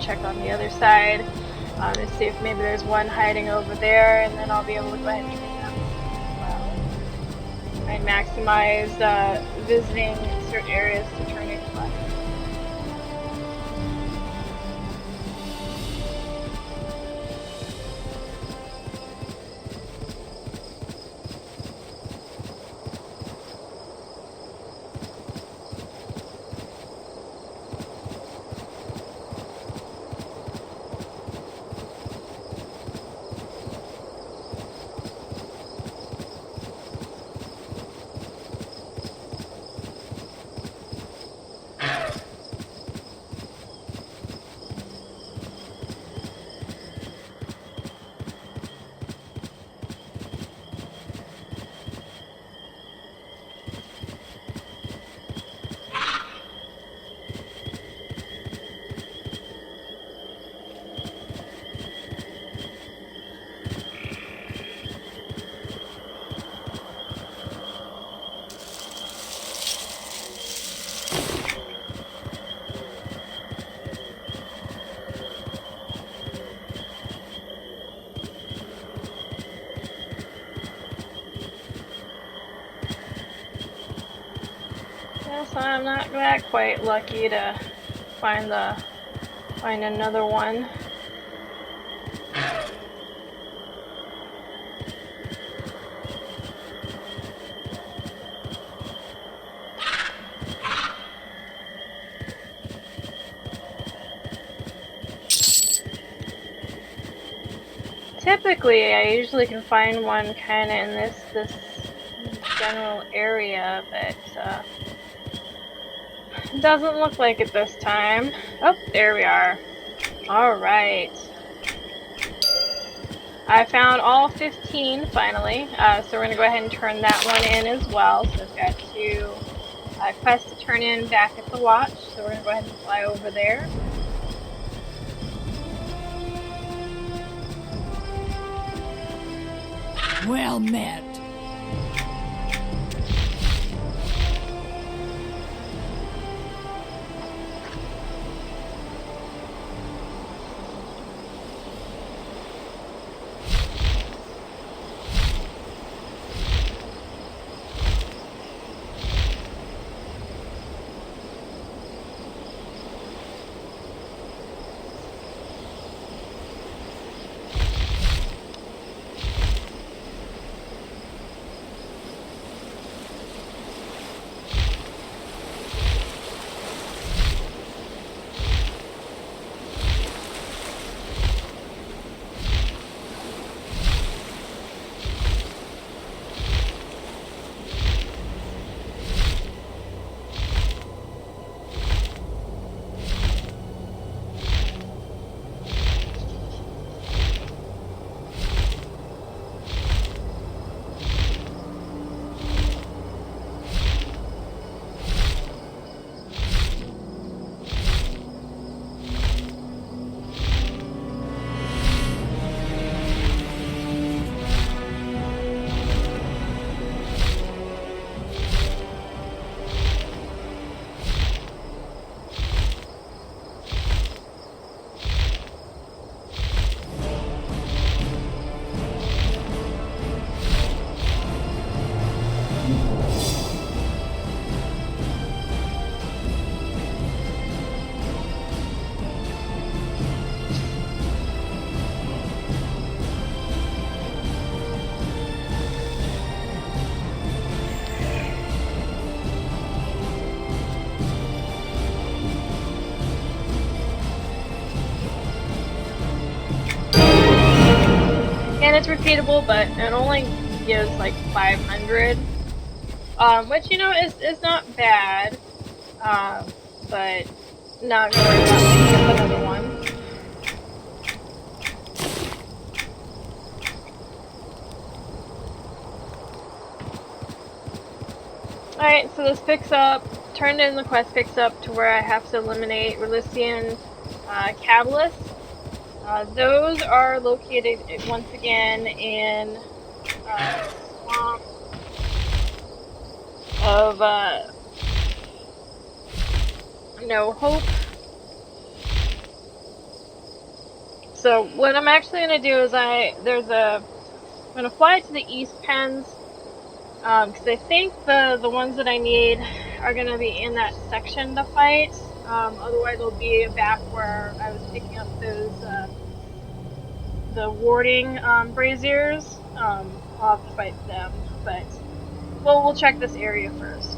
Check on the other side and see if maybe there's one hiding over there, and then I'll be able to go ahead and turn them as well. I maximize visiting certain areas to turn in fun. So I'm not that quite lucky to find another one. Typically, I usually can find one kind of in this general area, but it doesn't look like it this time. Oh, there we are. Alright. I found all 15 finally, so we're going to go ahead and turn that one in as well. So I've got 2 quests to turn in back at the watch, so we're going to go ahead and fly over there. Well met. and it's repeatable, but it only gives like 500, which you know is not bad, but not gonna worry about picking up another one. Alright, so this picks up, turned in the quest picks up to where I have to eliminate Relysian Cabalists. Those are located once again in swamp of No Hope. So what I'm actually gonna do is I'm gonna fly to the East Pens, because I think the ones that I need are gonna be in that section to fight. Otherwise, it'll be back where I was picking up those the warding braziers. I'll have to fight them, but we'll check this area first.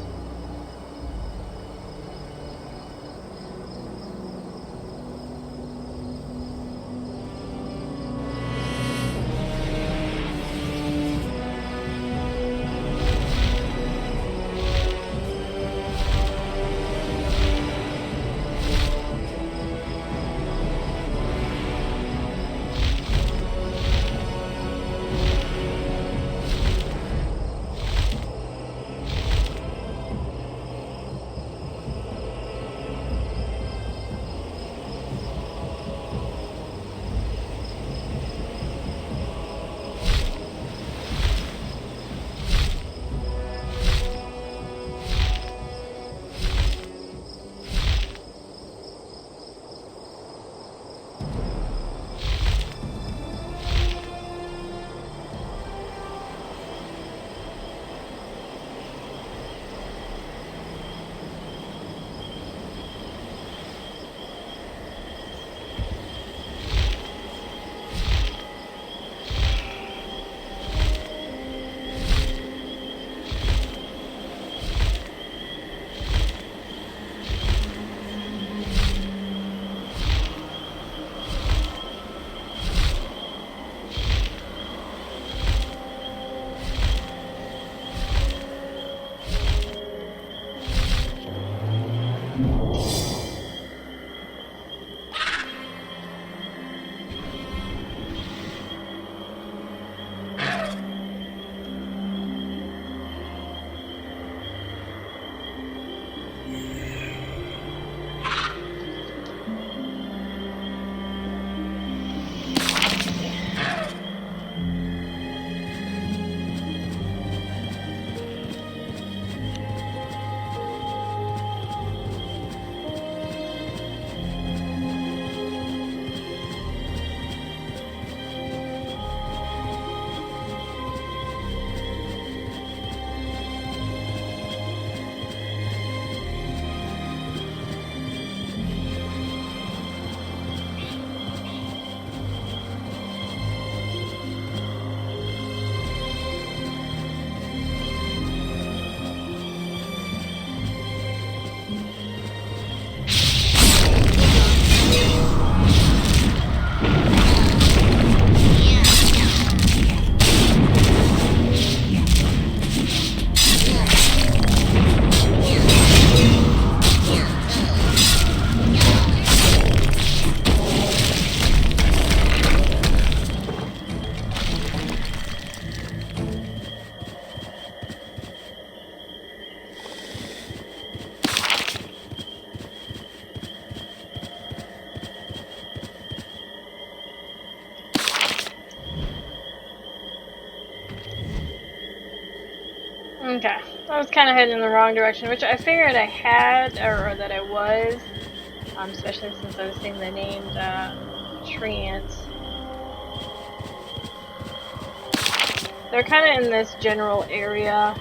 Okay, I was kind of heading in the wrong direction, which I figured I had, or that I was, especially since I was seeing the named treants. They're kind of in this general area.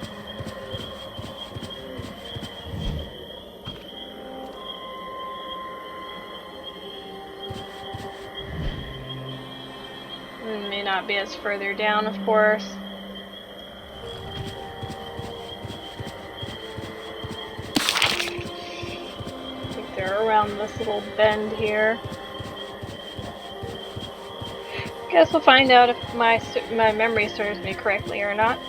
May not be as further down, of course. They're around this little bend here. Guess we'll find out if my memory serves me correctly or not.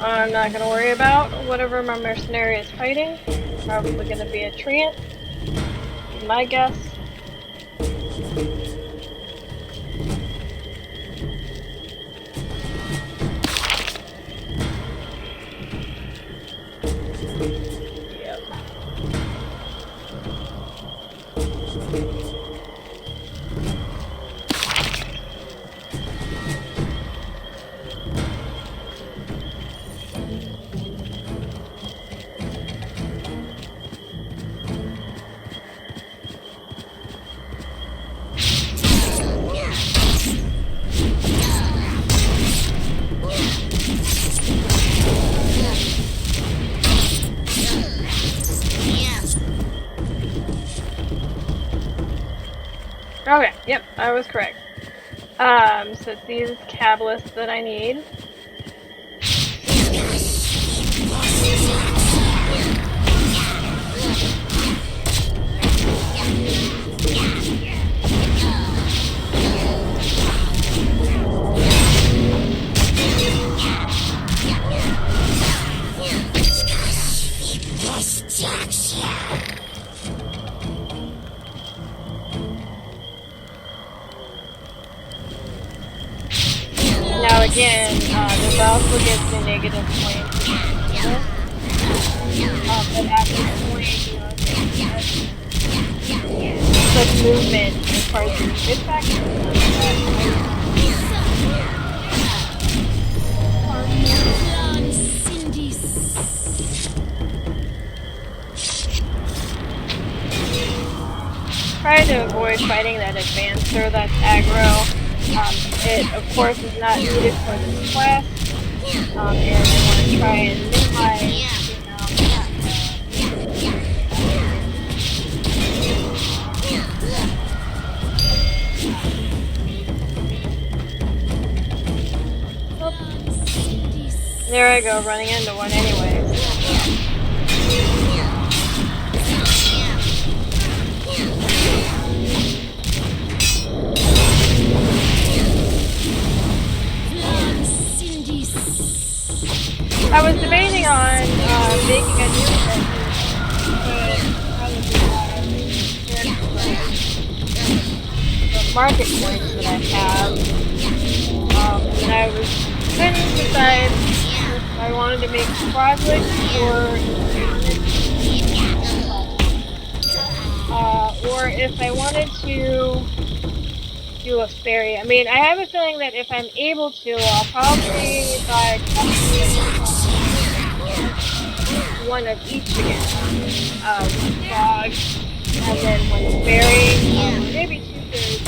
I'm not gonna worry about whatever my mercenary is fighting. Probably gonna be a treant. My guess. Yep. Okay, yep, I was correct. So it's these catalysts that I need. Now again, this also gives me negative points. But at this point, such movement as far as the effect. Try to avoid fighting that advancer that's aggro. It, of course, is not needed for this class, and I want to try and minimize, There I go, running into one anyway. I was debating on making a new one, the market points that I have, and I was trying to decide if I wanted to make a project or if I wanted to do a fairy. I mean, I have a feeling that if I'm able to, I'll probably buy one of each again. One dog, and then one fairy, maybe two fairies.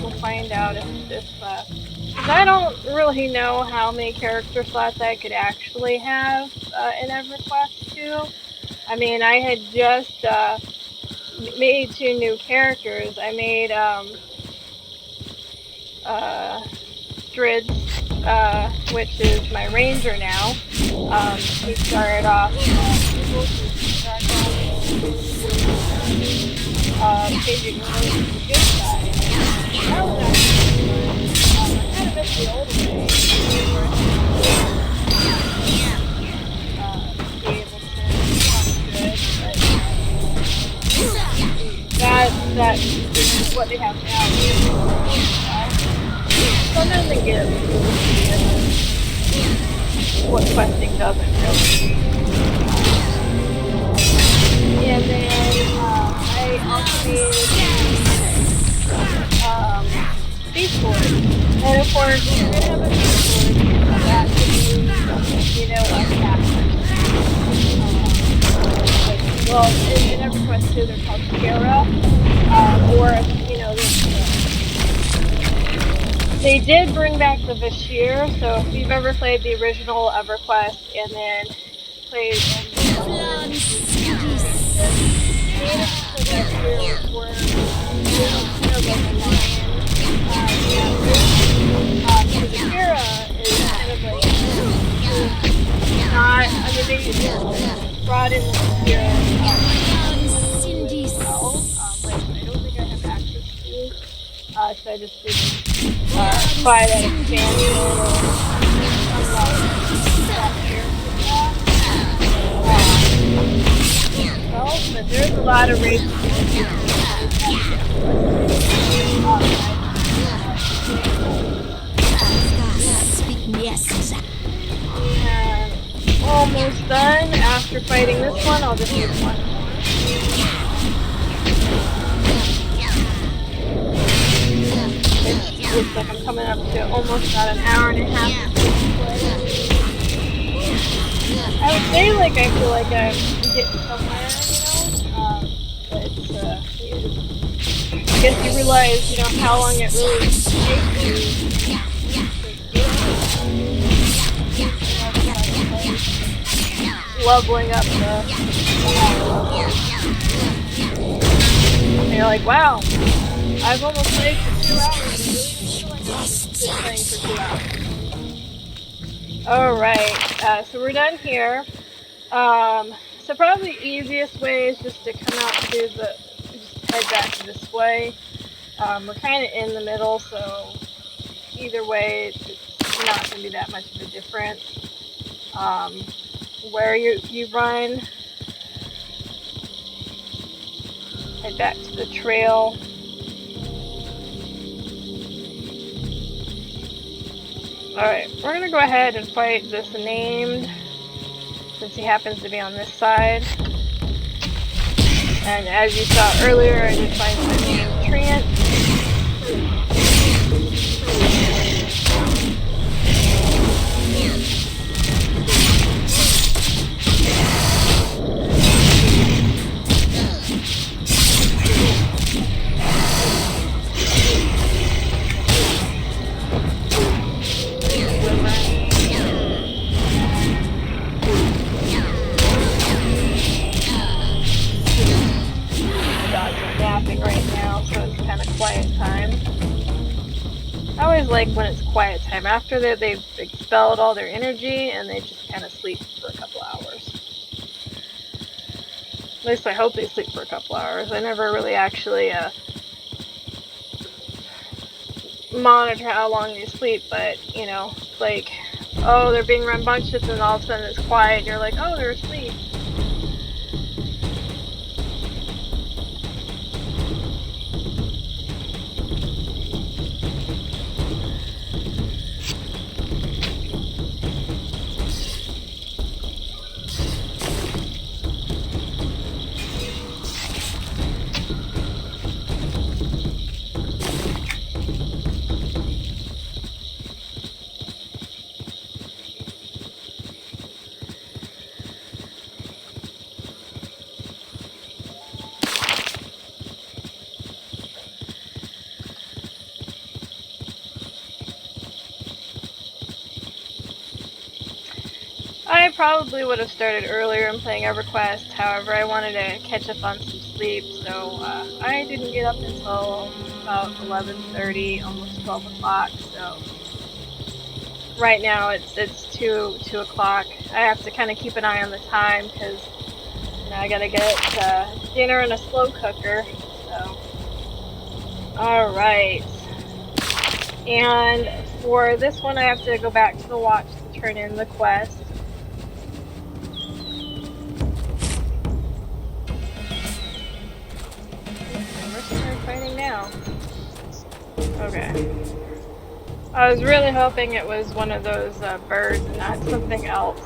We'll find out if this class. I don't really know how many character slots I could actually have in EverQuest 2. I mean, I had just made 2 new characters. I made Drid, which is my ranger now. He started off changing really to the good side. That was actually fun. I kind of miss the old way. Be able to talk good, but that is what they have now. Sometimes they get what questing doesn't really. And then I also made Beast Sword. And of course, you're gonna have a Beast Sword that could be, like that. Well, in EverQuest 2, they're called Kara, or, they did bring back the Vashir, so if you've ever played the original EverQuest and then played So I just didn't buy that expansion or unlock that character pack. Well, but there's a lot of races. And almost done. After fighting this one, I'll just use one more. It looks like I'm coming up to almost about an hour and a half. I would say like I feel like I'm getting somewhere, but I guess you realize, how long it really takes you. Leveling up and you're like, wow, I've almost played for 2 hours. Playing for 2 hours. Alright, so we're done here. So probably the easiest way is just to come out to just head back to this way. We're kind of in the middle, so either way, it's not going to be that much of a difference. Where you run, head back to the trail. Alright, we're going to go ahead and fight this named, since he happens to be on this side. And as you saw earlier, I did find the named Teren. Like when it's quiet time after they've expelled all their energy and they just kind of sleep for a couple hours. At least I hope they sleep for a couple hours. I never really actually monitor how long they sleep, but it's like, oh, they're being rambunctious and all of a sudden it's quiet and you're like, oh, they're asleep. I probably would have started earlier in playing EverQuest, however I wanted to catch up on some sleep, so I didn't get up until about 11:30, almost 12 o'clock, so right now it's 2 o'clock. I have to kind of keep an eye on the time, because I gotta get dinner in a slow cooker, so alright. And for this one I have to go back to the watch to turn in the quest. Fighting now. Okay. I was really hoping it was one of those birds and not something else.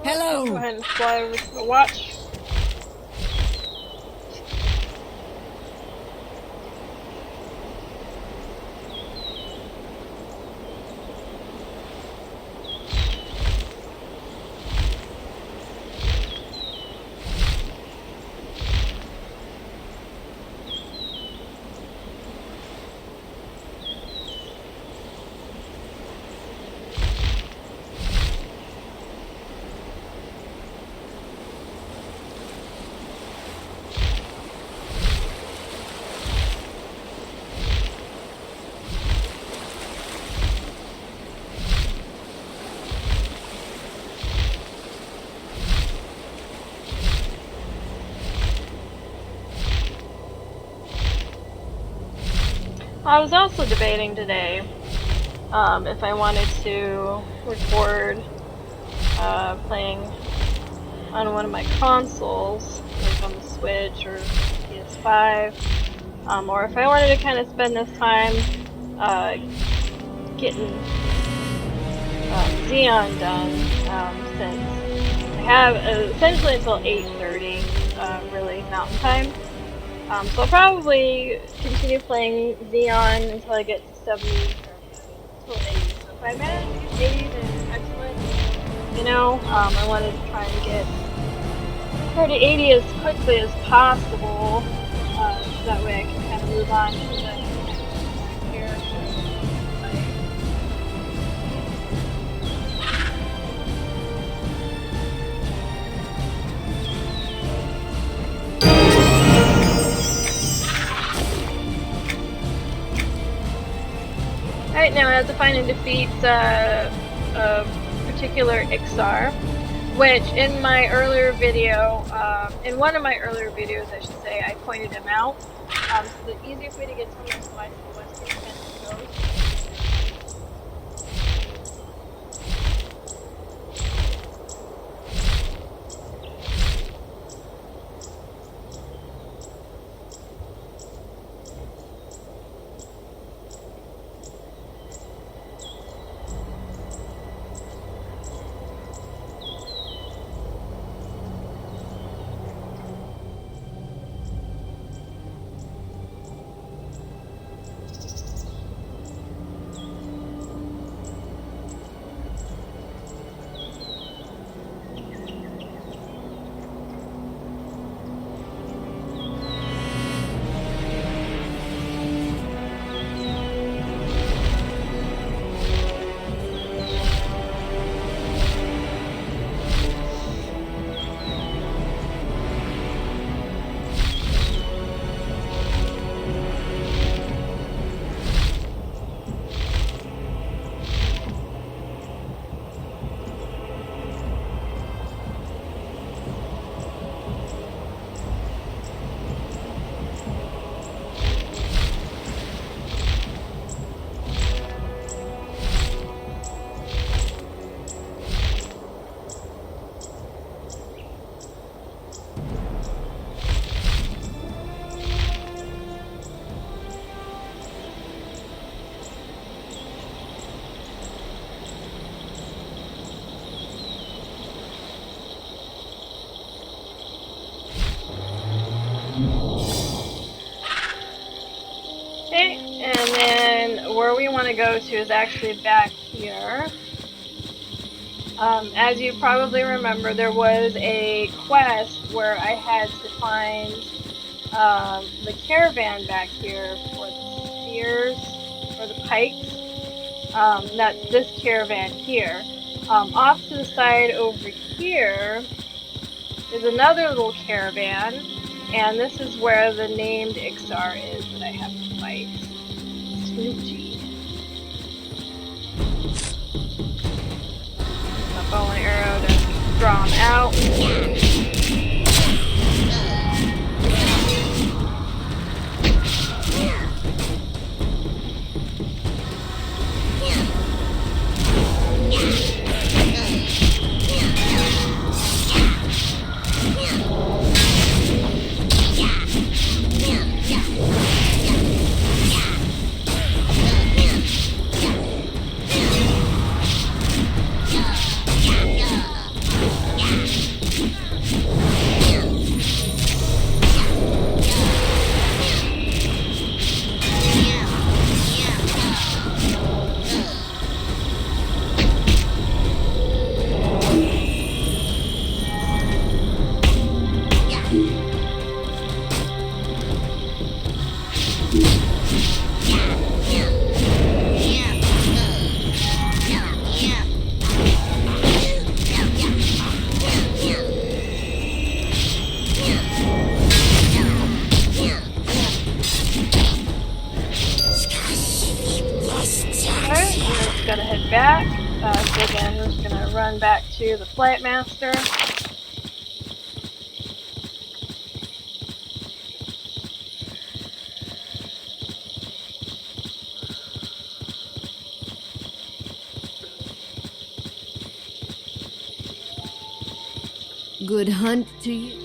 Hello. Go ahead and fly over to the watch. I was also debating today if I wanted to record playing on one of my consoles, like on the Switch or PS5, or if I wanted to kind of spend this time getting Zionne done, since I have essentially until 8:30, really Mountain Time. So I'll probably continue playing Zionne until I get to 70 or until 80. So if I manage to get 80, then excellent. You know, I wanted to try and get her to 80 as quickly as possible. So that way I can kind of move on to the next character. Alright, now I have to find and defeat a particular Ixar, which in my earlier video, in one of my earlier videos I should say, I pointed him out. So the easiest way to get to him is by the western Fens of Nathsar. Okay, and then where we want to go to is actually back here. As you probably remember, there was a quest where I had to find the caravan back here for the spears, or the pikes. That's this caravan here. Off to the side over here is another little caravan, and this is where the named Ixar is that I have to fight. Snoochie. My bow and arrow to draw him out. Gotta head back. So again, we're just gonna run back to the Flight Master. Good hunt to you.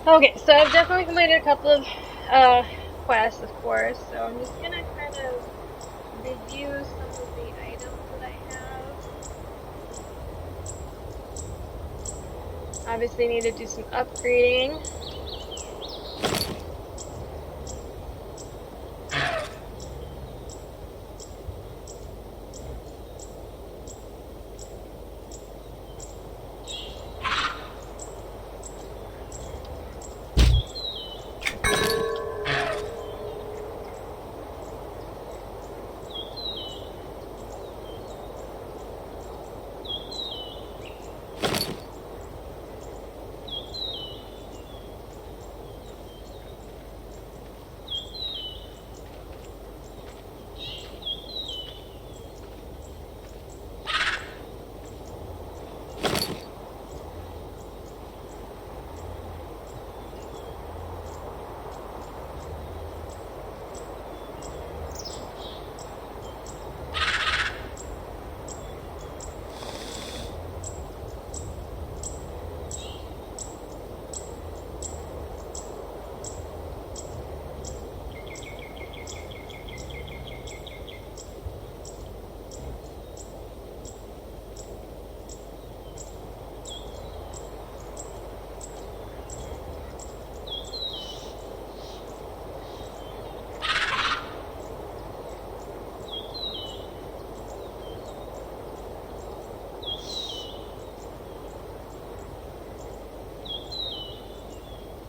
Okay, so I've definitely completed a couple of quests, of course, so I'm just gonna kind of review some of the items that I have. Obviously need to do some upgrading.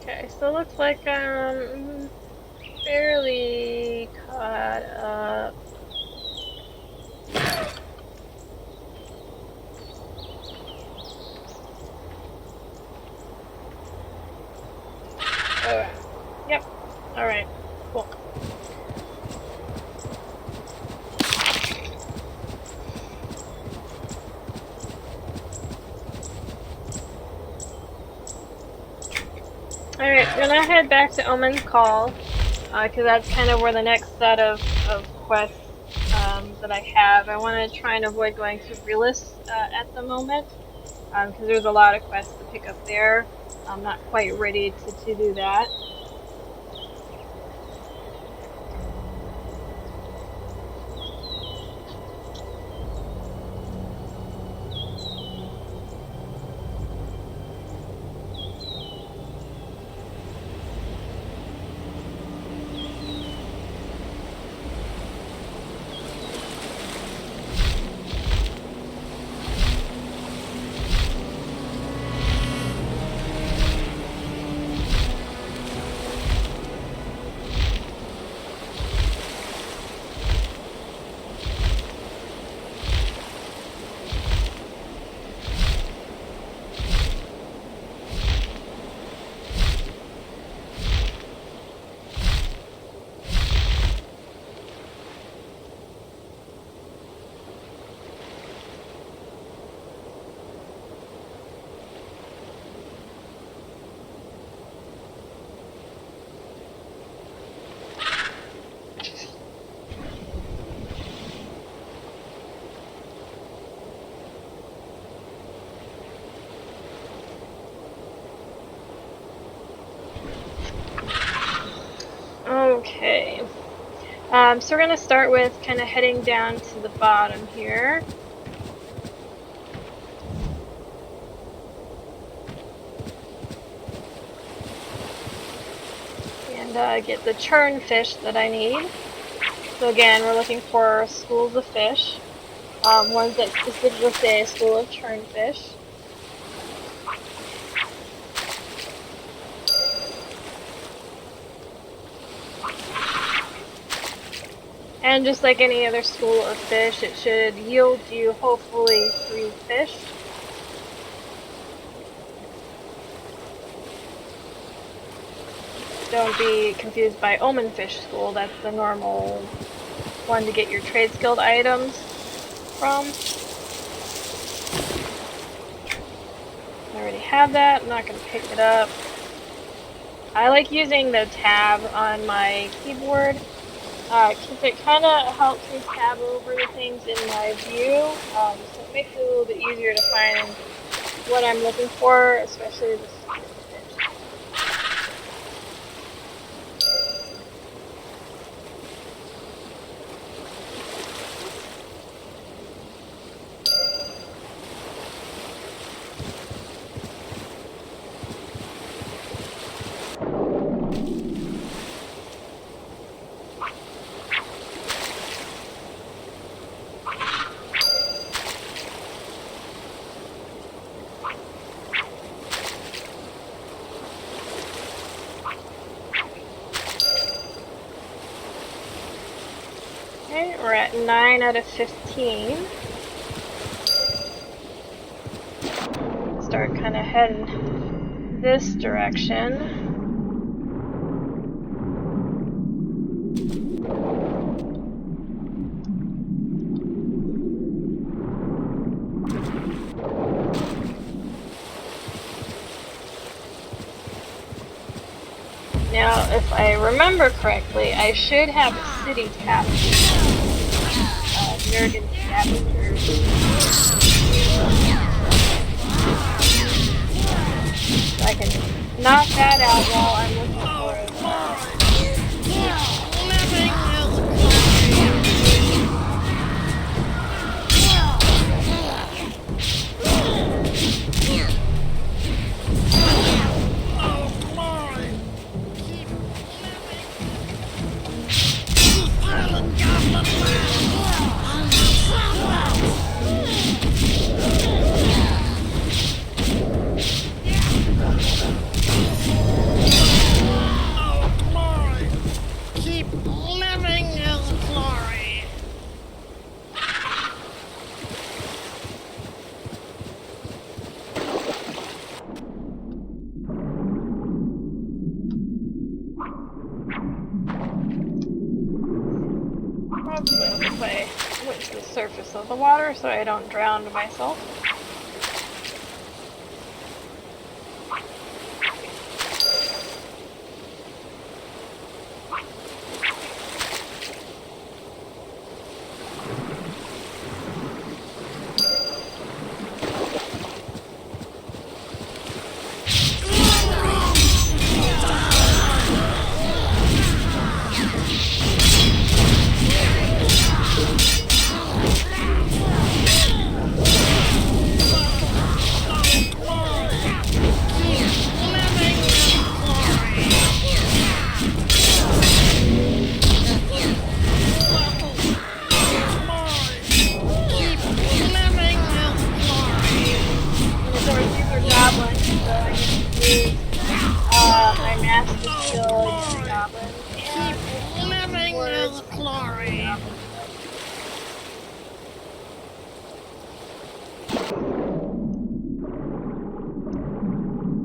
Okay, so it looks like I'm fairly caught up. Alright. Yep. Alright. Cool. Alright, I'm gonna head back to Omen's Call, because that's kind of where the next set of quests that I have. I want to try and avoid going to Realist at the moment, because there's a lot of quests to pick up there. I'm not quite ready to do that. Okay. So we're going to start with kind of heading down to the bottom here. And get the churn fish that I need. So again, we're looking for schools of fish. Ones that specifically say school of churn fish. And just like any other school of fish, it should yield you hopefully 3 fish. Don't be confused by Omen Fish School. That's the normal one to get your trade skilled items from. I already have that. I'm not going to pick it up. I like using the tab on my keyboard because it kind of helps me tab over the things in my view. So it makes it a little bit easier to find what I'm looking for, especially the fish. Okay, we're at 9 out of 15. Start kind of heading this direction. Now, if I remember correctly, I should have a city tab. American scavengers. So I can knock that out while I'm looking for it. If I went to the surface of the water so I don't drown myself.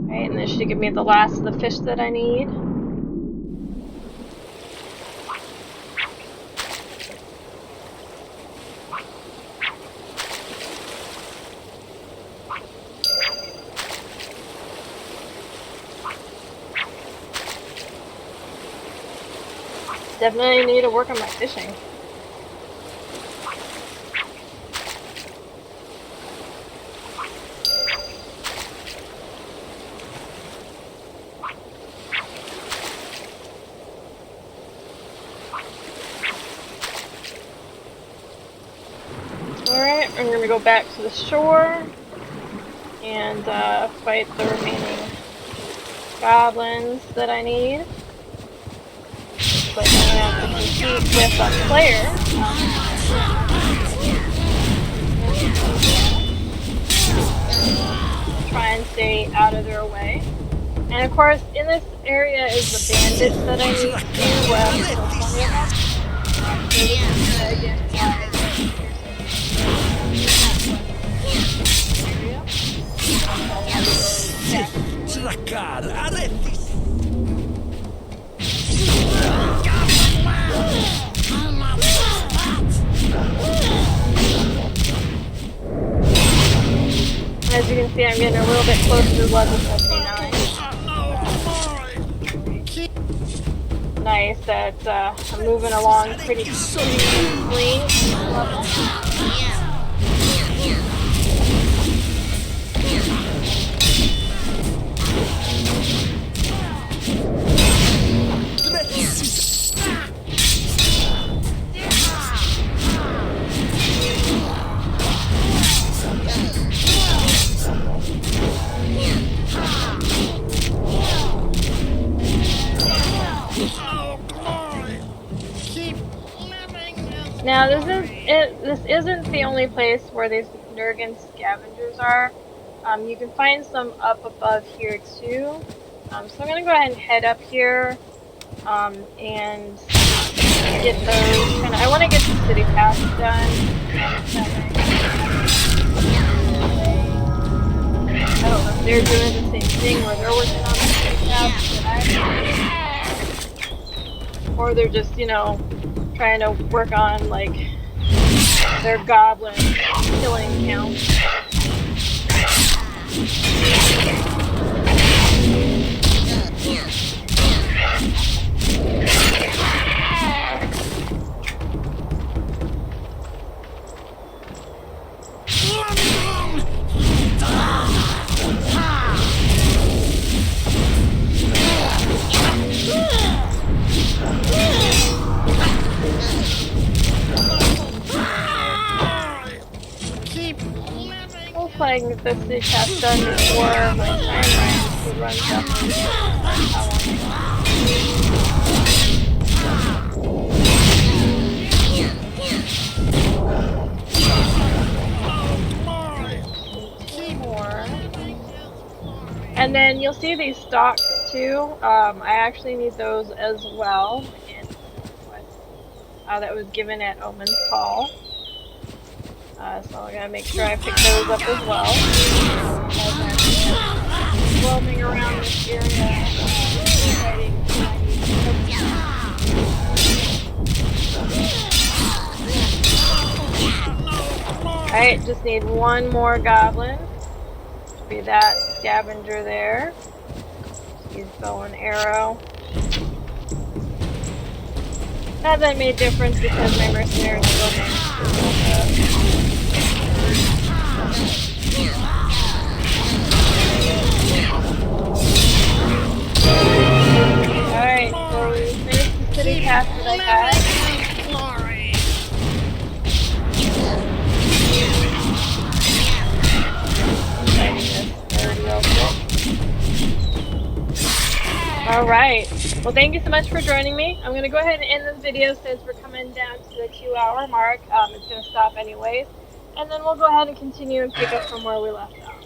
And this should give me the last of the fish that I need. Definitely need to work on my fishing. I'm gonna go back to the shore and fight the remaining goblins that I need. But then I have to compete with a player. Try and stay out of their way. And of course, in this area is the bandits that I need to do with. As you can see, I'm getting a little bit closer to level 79. Nice that I'm moving along pretty smoothly. Now this isn't the only place where these Nurgan scavengers are. You can find some up above here too. So I'm gonna go ahead and head up here and get those. I want to get the city pass done. I don't know if they're doing the same thing where they're working on the city pass, or they're just, you know, trying to work on like their goblin killing count. Hopefully I can get this city pass done before my timer runs up. And then you'll see these stocks too. I actually need those as well. That was given at Omen's Call. So I gotta make sure I pick those up as well. Roaming around this area, Alright, just need one more goblin. Should be that scavenger there. Use bow and arrow. Not that made a difference because my mercenaries still managed Alright, so we finished the city pass that I had. Alright, well thank you so much for joining me. I'm going to go ahead and end this video since we're coming down to the 2-hour mark. It's going to stop anyways. And then we'll go ahead and continue and pick up from where we left off.